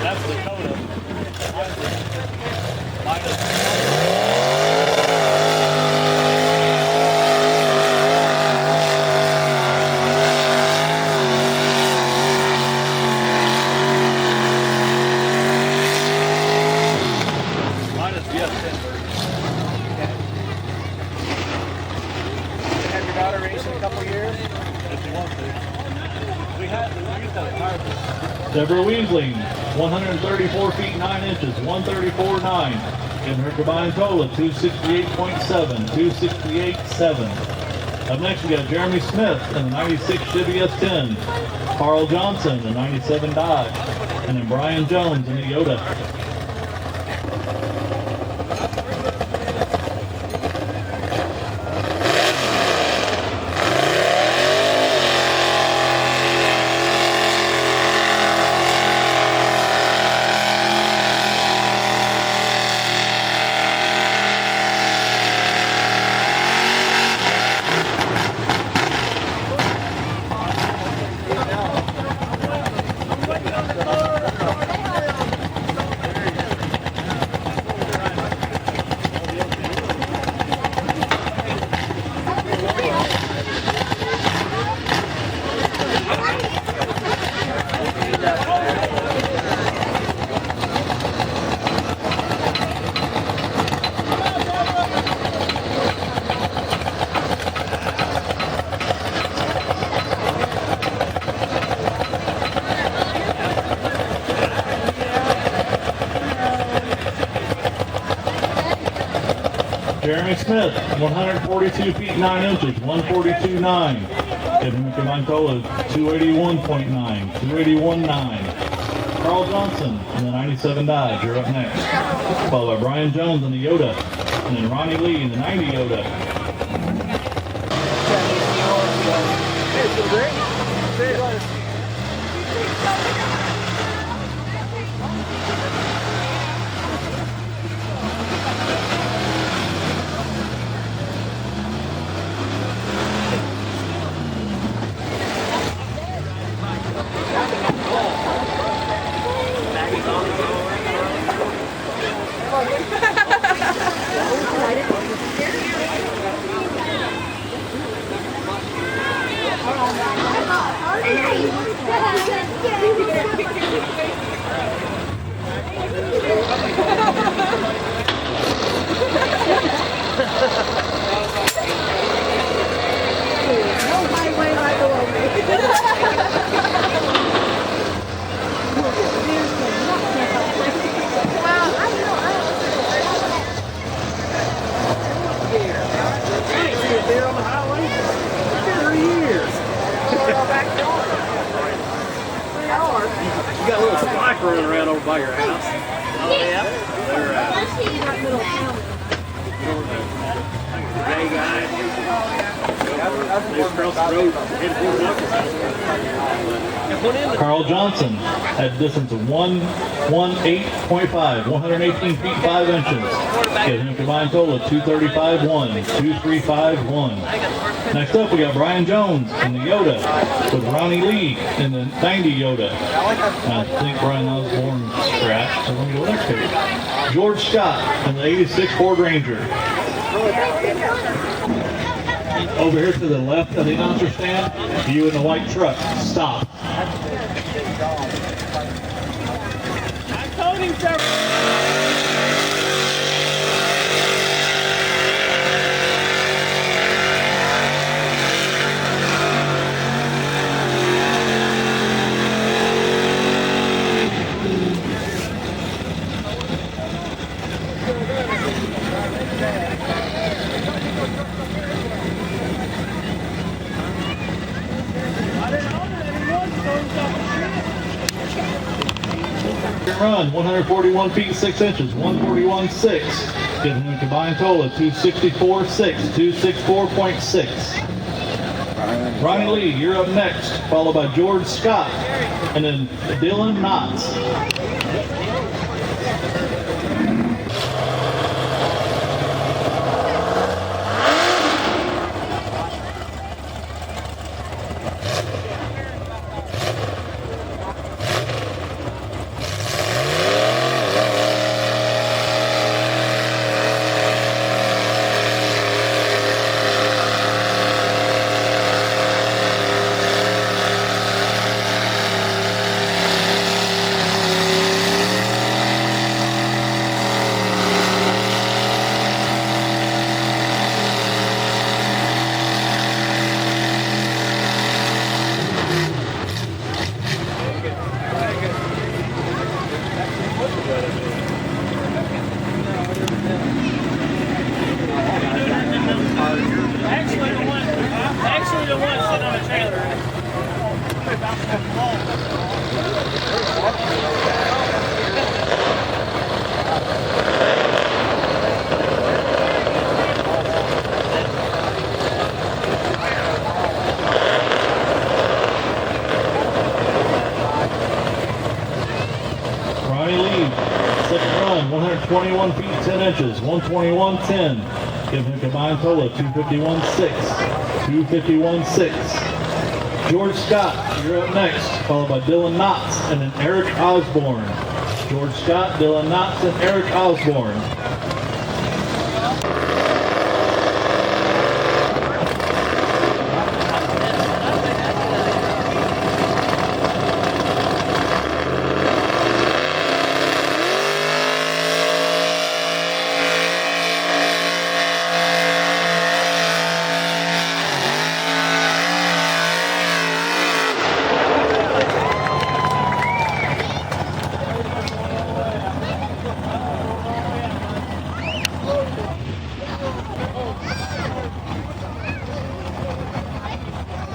That's the Dakota. Minus the F10 version. Have your daughter race in a couple years? If you want to. We used to have a tire business. Deborah Weasley, 134 feet 9 inches, 134.9. And her combined total of 268.7, 268.7. Up next, we got Jeremy Smith in the 96 Chevy S10, Carl Johnson in the 97 Dodge, and then Brian Jones in the Yoda. Jeremy Smith, 142 feet 9 inches, 142.9. Giving him a combined total of 281.9, 281.9. Carl Johnson in the 97 Dodge, you're up next. Followed by Brian Jones in the Yoda, and then Ronnie Lee in the 90 Yoda. You got a little spike running around over by your house. Oh, yeah? They're gay guy. They across the road, headed for the Carl Johnson at a distance of 118.5, 118 feet 5 inches. Giving him a combined total of 235.1, 235.1. Next up, we got Brian Jones in the Yoda with Ronnie Lee in the 90 Yoda. I think Brian Osborne scratched, so let me go next to it. George Scott in the 86 Ford Ranger. Over here to the left of the announcer stand, you in the white truck, stop. I told him several. Run 141 feet 6 inches, 141.6, giving him a combined total of 264.6, 264.6. Ronnie Lee, you're up next, followed by George Scott, and then Dylan Knotts. Actually, the one sitting on the trailer. Ronnie Lee, second run, 121 feet 10 inches, 121.10. Give him a combined total of 251.6. 251.6. George Scott, you're up next, followed by Dylan Knotts and then Eric Osborne. George Scott, Dylan Knotts, and Eric Osborne.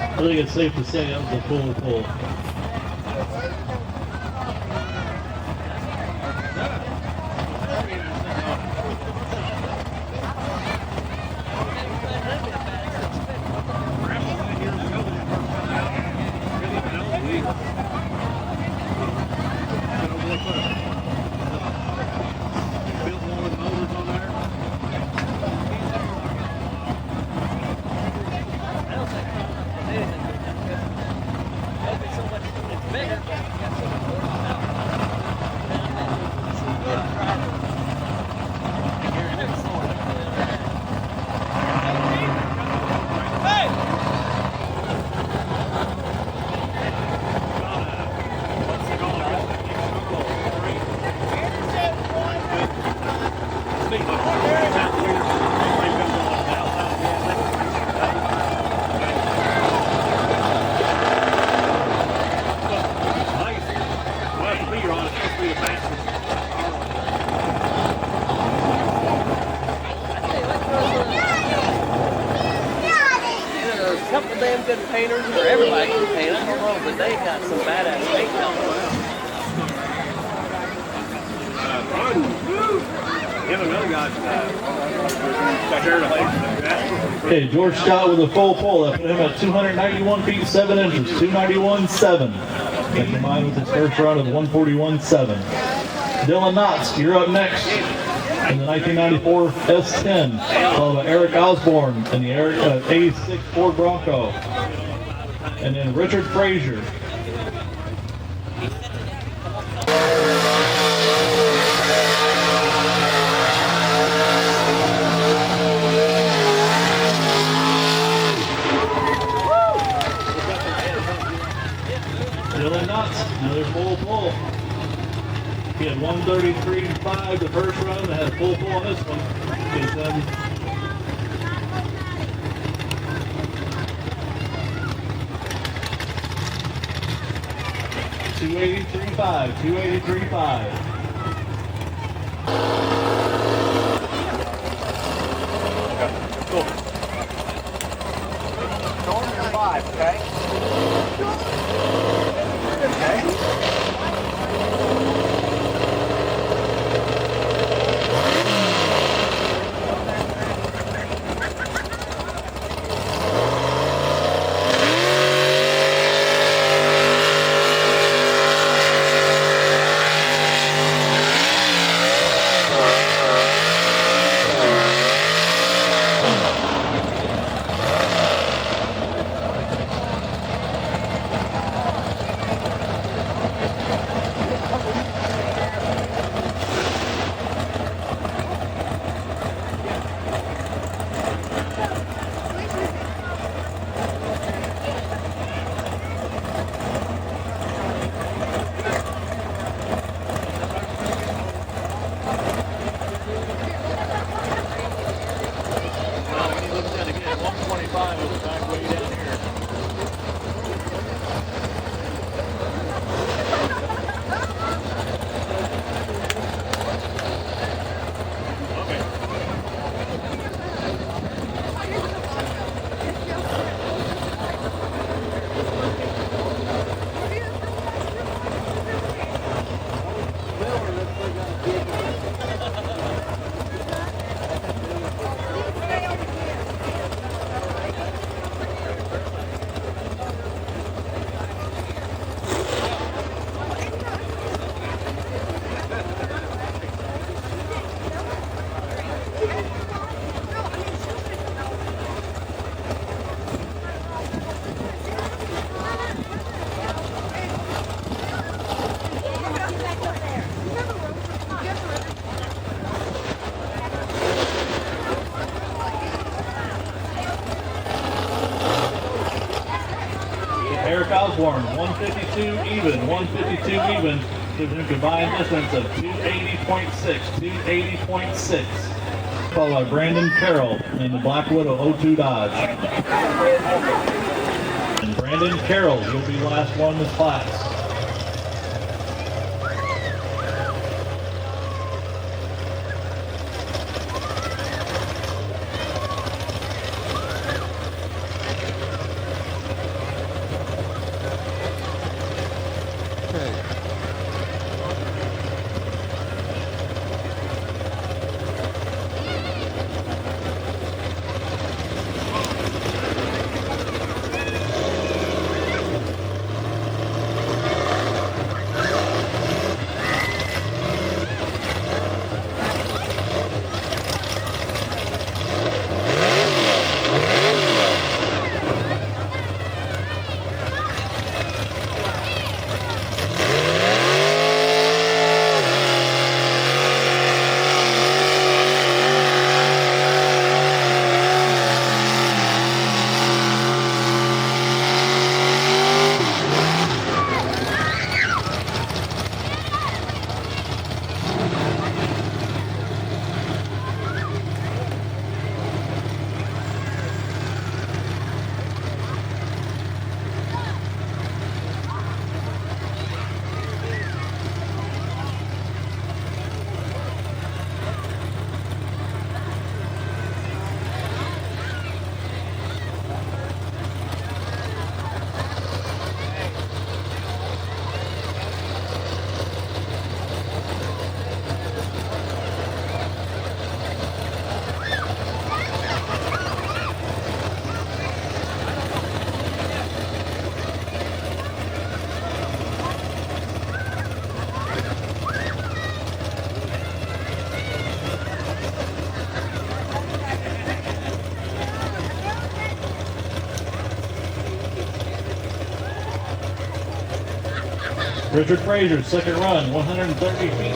I think it's safe to say that was a full pull. A couple of damn good painters, or everybody can paint, I don't know, but they got some badass paint on. Him and another guy back there to Okay, George Scott with a full pull. That put him at 291 feet 7 inches, 291.7. That combined with his first run of 141.7. Dylan Knotts, you're up next in the 1994 S10, followed by Eric Osborne in the 86 Ford Bronco. And then Richard Frazier. Dylan Knotts, another full pull. He had 133.5 the first run, and had a full pull on this one. Gives them 283.5, 283.5. Cool. Storm your 5, okay? Okay. Eric Osborne, 152 even, 152 even. Gives him a combined distance of 280.6, 280.6. Followed by Brandon Carroll in the Black Widow 02 Dodge. And Brandon Carroll, you'll be last one in this class. Richard Fraser, second run, 130 feet,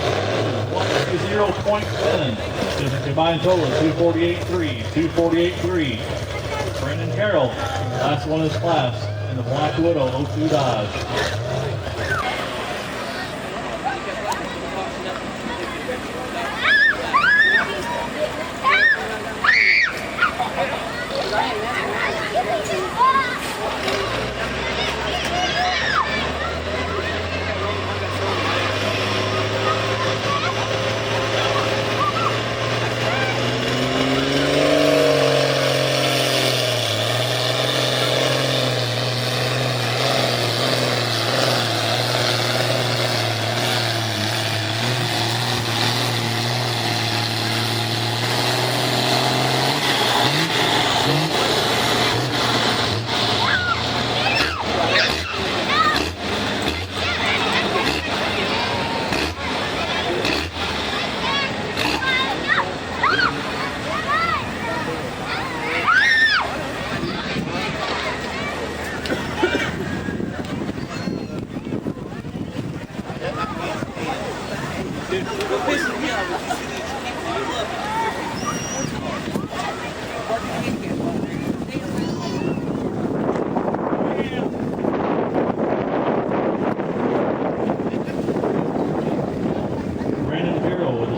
130.10. There's a combined total of 248.3, 248.3. Brandon Carroll, last one in his class in the Black Widow 02 Dodge.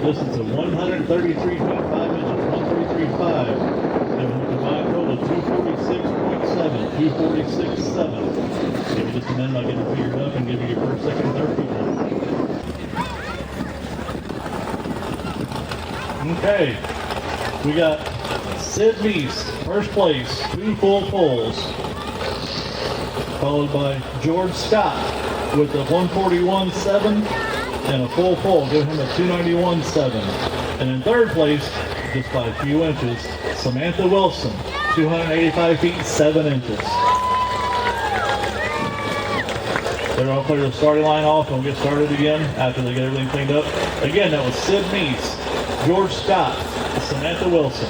Distance of 133 feet 5 inches, 133.5. And a combined total of 246.7, 246.7. Give me just a minute, I'll get it figured up and give you your first, second, and third people. Okay, we got Sid Meese, first place, 2 full pulls. Followed by George Scott with a 141.7. And a full pull, give him a 291.7. And in third place, just by a few inches, Samantha Wilson, 285 feet 7 inches. They're going to clear the starting line off and we'll get started again after they get everything cleaned up. Again, that was Sid Meese, George Scott, Samantha Wilson.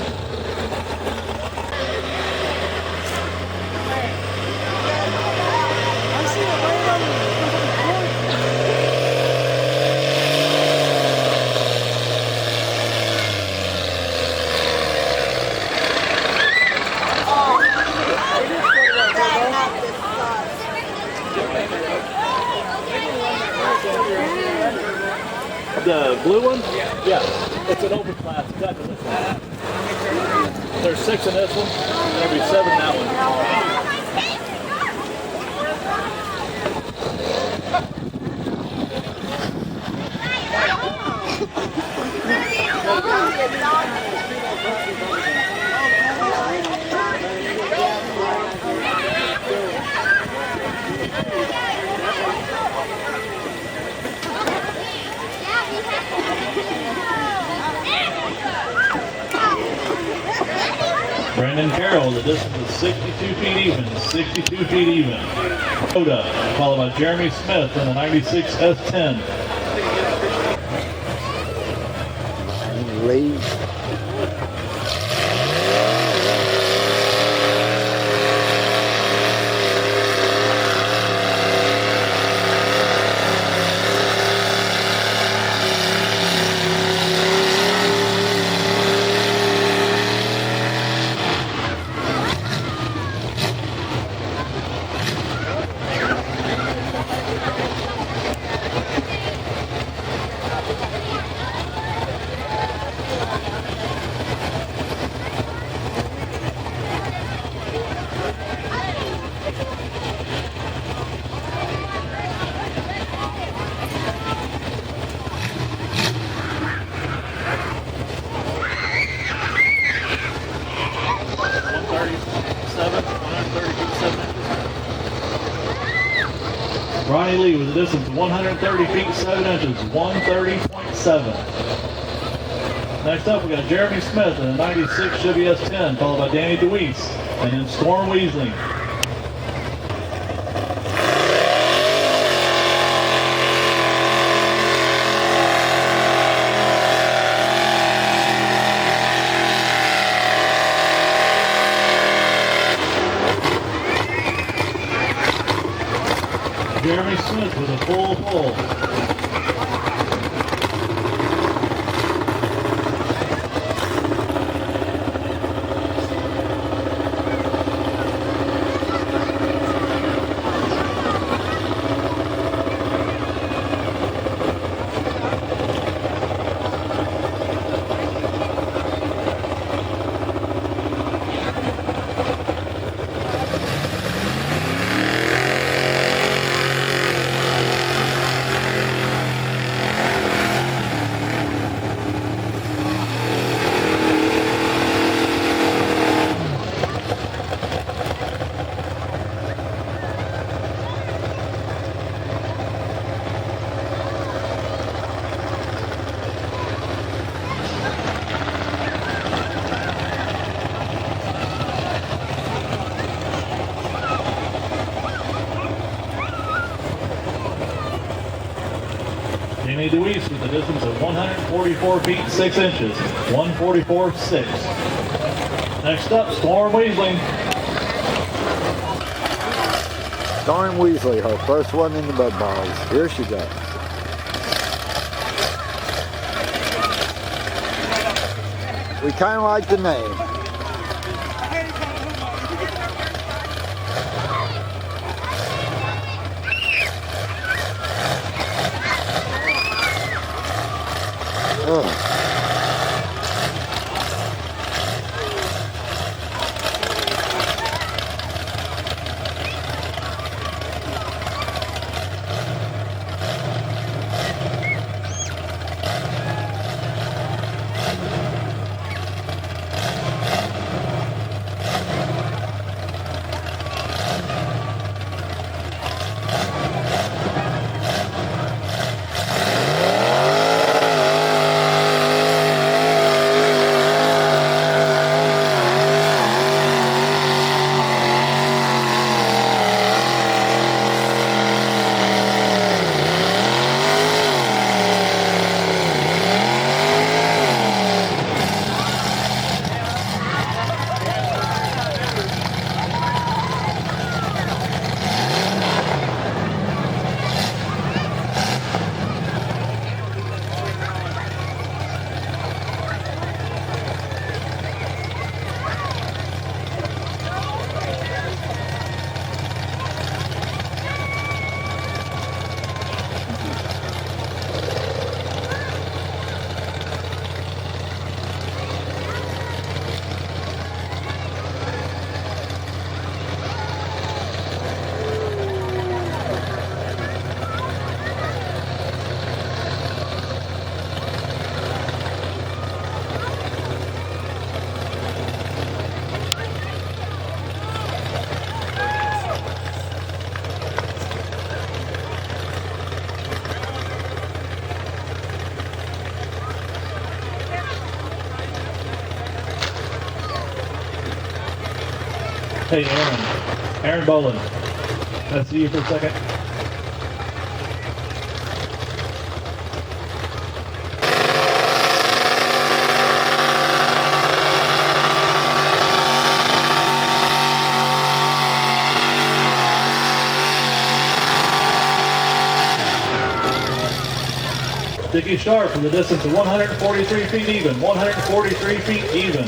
the blue one? Yeah. It's an open class, exactly this one. There's 6 in this one, and there'll be 7 in that one. Brandon Carroll, the distance is 62 feet even, 62 feet even. Oda, followed by Jeremy Smith in the 96 S10. Lee. Ronnie Lee with a distance of 130 feet 7 inches, 130.7. Next up, we got Jeremy Smith in a 96 Chevy S10, followed by Danny DeWeese, and then Storm Weasley. Jeremy Smith with a full pull. Danny DeWeese with a distance of 144 feet 6 inches, 144.6. Next up, Storm Weasley. Storm Weasley, her first one in the Mud Bogs. Here she goes. We kind of like the name. Ugh. Hey, Aaron Boland. Can I see you for a second? Dickie Sharp for the distance of 143 feet even. 143 feet even.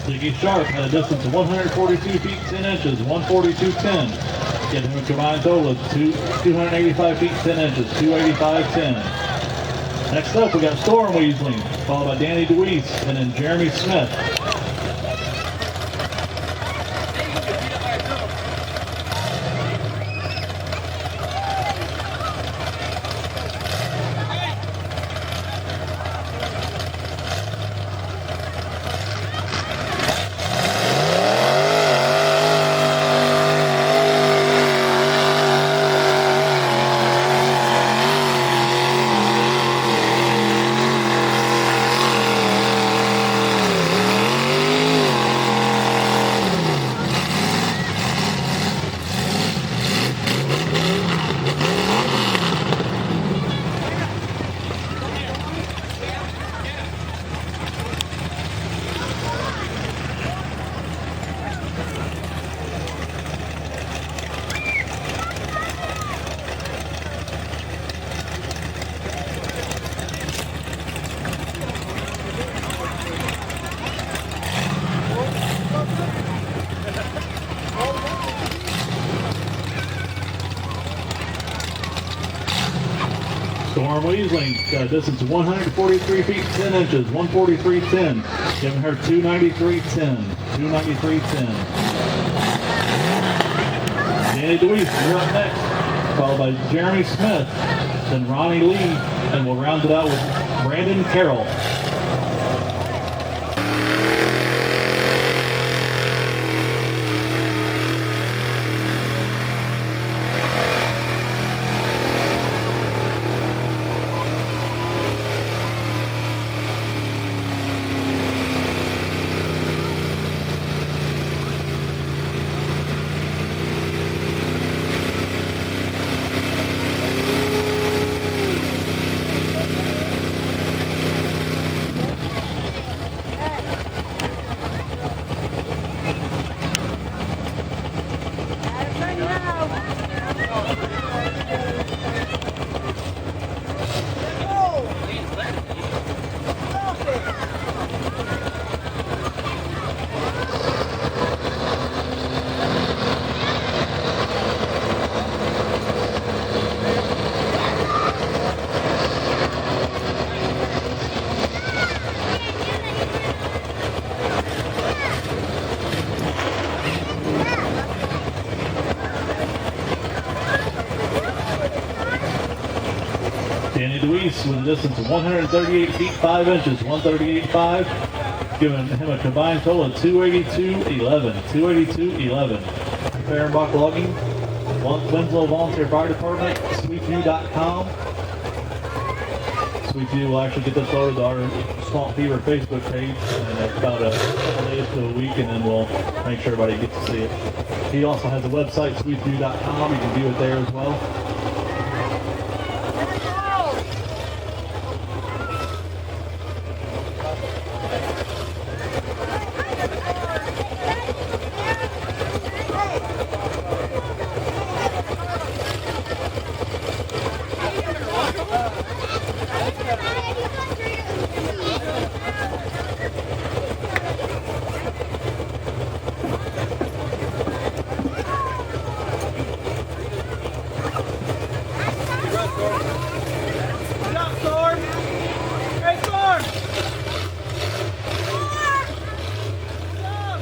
Dickie Sharp at a distance of 142 feet 10 inches, 142.10. Getting him a combined total of 285 feet 10 inches, 285.10. Next up, we got Storm Weaseling, followed by Danny DeWeese, and then Jeremy Smith. Storm Weaseling got a distance of 143 feet 10 inches, 143.10. Giving her 293.10, 293.10. Danny DeWeese, you're up next, followed by Jeremy Smith, then Ronnie Lee, and we'll round it out with Brandon Carroll. Danny DeWeese with a distance of 138 feet 5 inches, 138.5, giving him a combined total of 282.11, 282.11. Fehrenbach Logging, Winslow Volunteer Fire Department, sweepu.com, week, we'll actually get this loaded to our Swamp Fever Facebook page, and it's about a couple days to a week, and then we'll make sure everybody gets to see it. He also has a website, sweetview.com. You can view it there as well. Good job, Storm. Hey, Storm. Good job.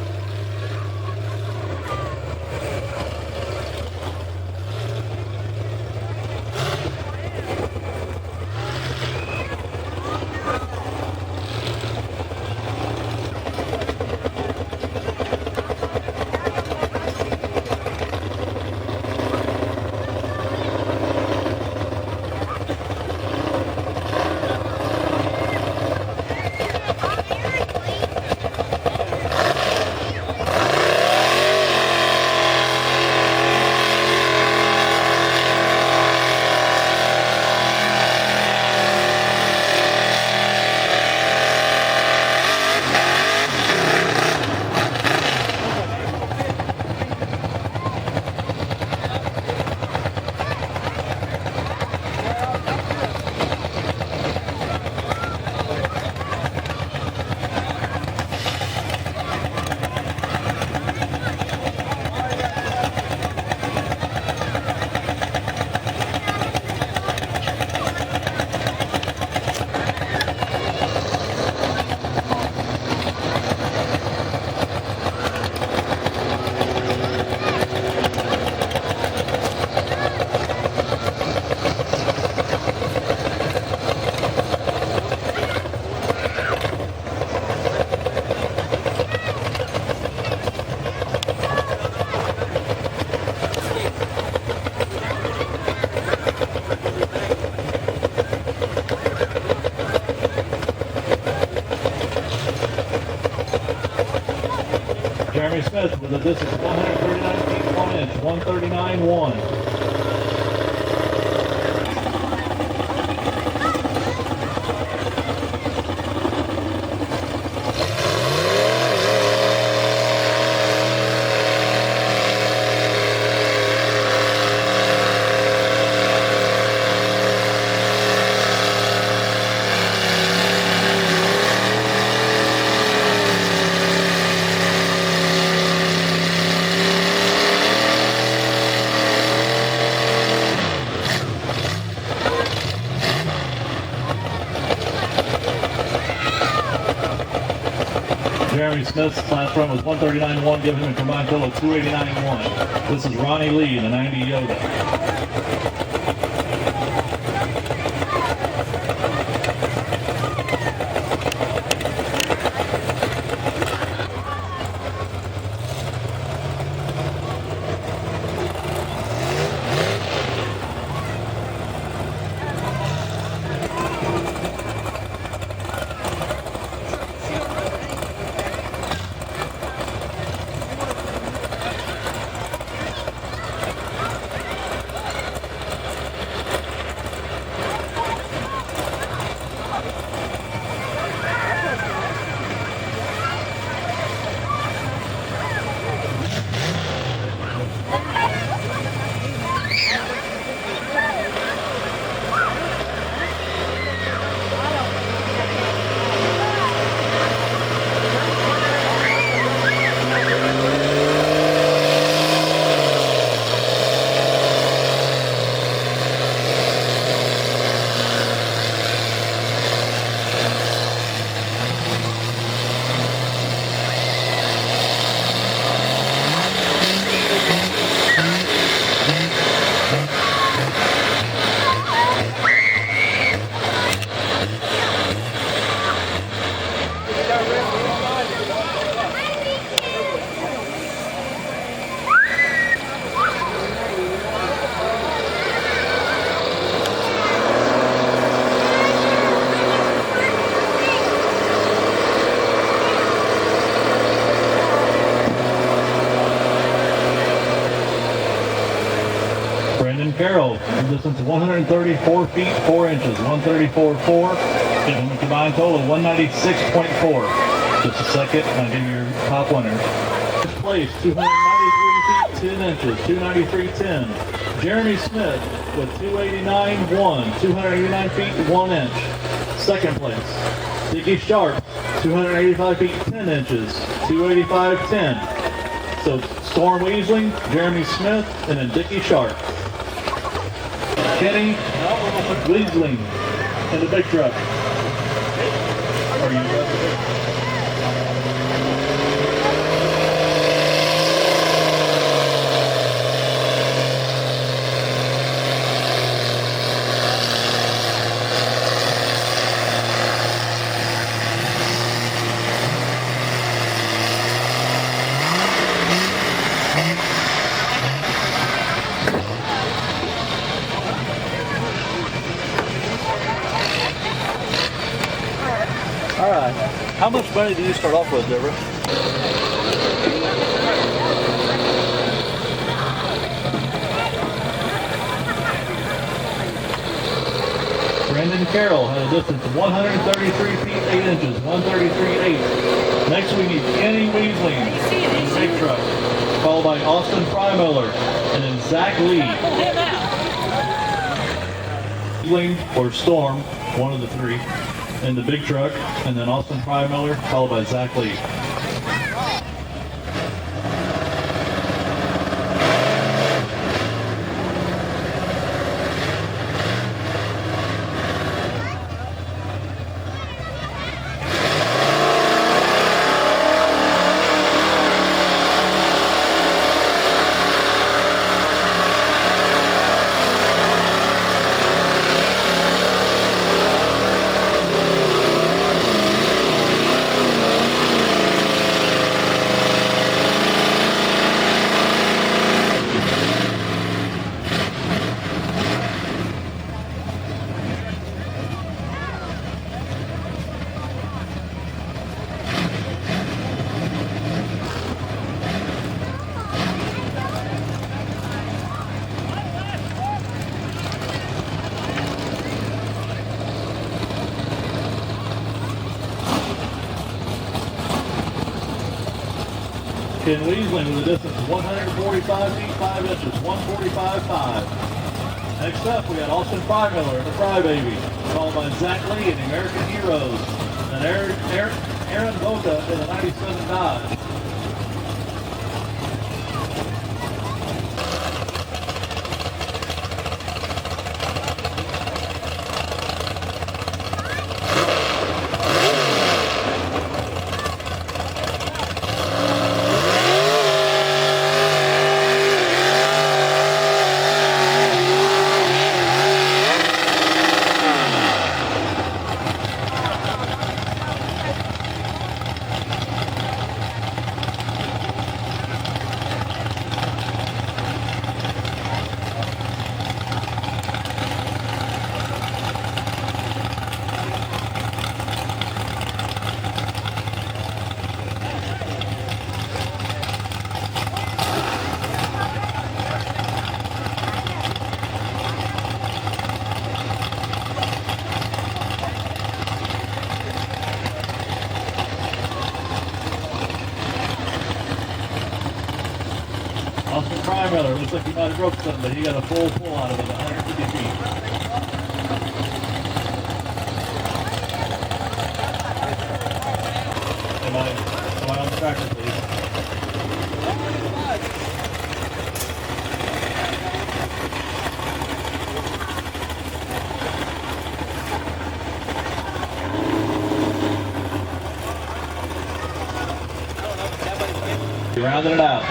Jeremy Smith with a distance of 139 feet 1 inch, 139.1. Jeremy Smith's last run was 139.1, giving him a combined total of 289.1. This is Ronnie Lee in the 90 Yoda. Carroll, distance 134 feet 4 inches, 134.4, giving a combined total of 196.4. Just a second, and I'll give you your top winners. First place, 293 feet 10 inches, 293.10. Jeremy Smith with 289.1, 289 feet 1 inch. Second place, Dickie Sharp, 285 feet 10 inches, 285.10. So Storm Weasling, Jeremy Smith, and then Dickie Sharp. Kenny Weasling in the big truck. Are you ready? All right. How much money do you start off with, Deborah? Brendan Carroll had a distance of 133 feet 8 inches, 133.8. Next we need Kenny Weasling in the big truck, followed by Austin Frymiller, and then Zach Lee. Weasling or Storm, one of the three, in the big truck, and then Austin Frymiller, followed by Zach Lee. Ken Weasling with a distance of 145 feet 5 inches, 145.5. Next up, we got Austin Frymiller in the Crybaby, followed by Zach Lee in the American Heroes, and Aaron Boca in the 97 Dodge. Austin Frymiller looks like he might have broke something, but he got a full pull out of it, 150 feet. Am I on the tractor, please? You're rounding it out.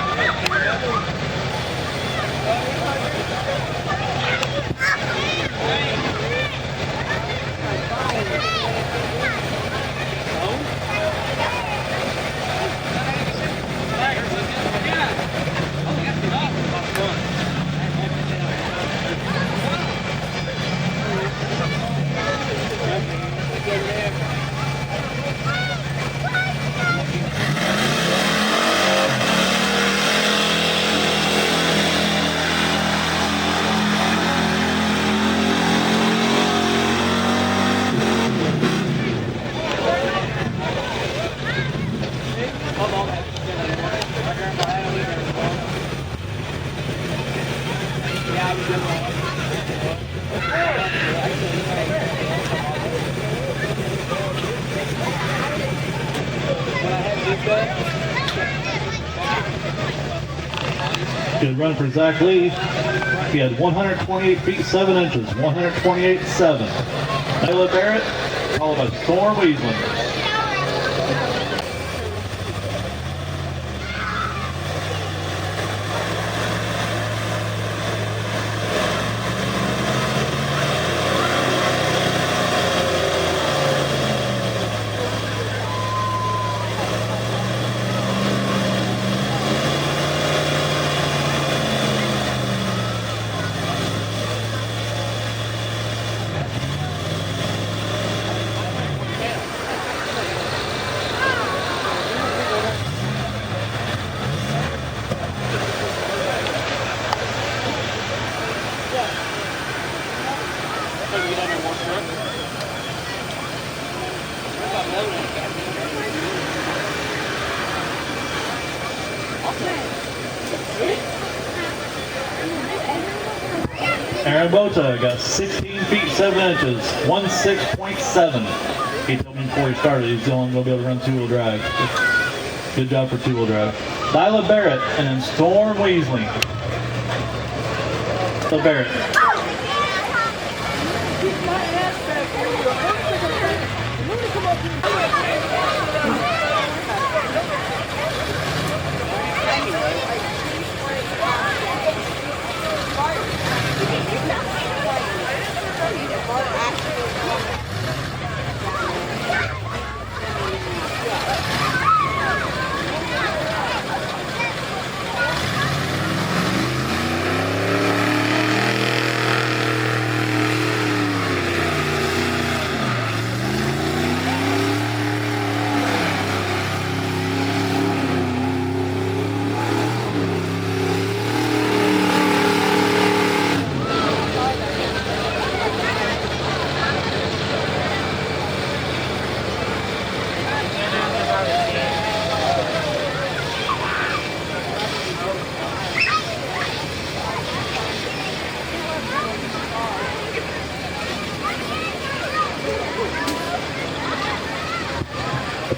Good run for Zach Lee. He had 128 feet 7 inches, 128.7. Nyla Barrett, followed by Storm Weasley. Aaron Bota got 16 feet 7 inches, 16.7. He told me before he started he's only going to be able to run two-wheel drive. Good job for two-wheel drive. Nyla Barrett and then Storm Weasley. So Barrett.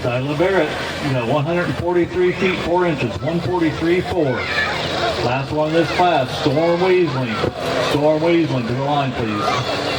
Nyla Barrett, you got 143 feet 4 inches, 143.4. Last one in this class, Storm Weasley. Storm Weasley to the line, please.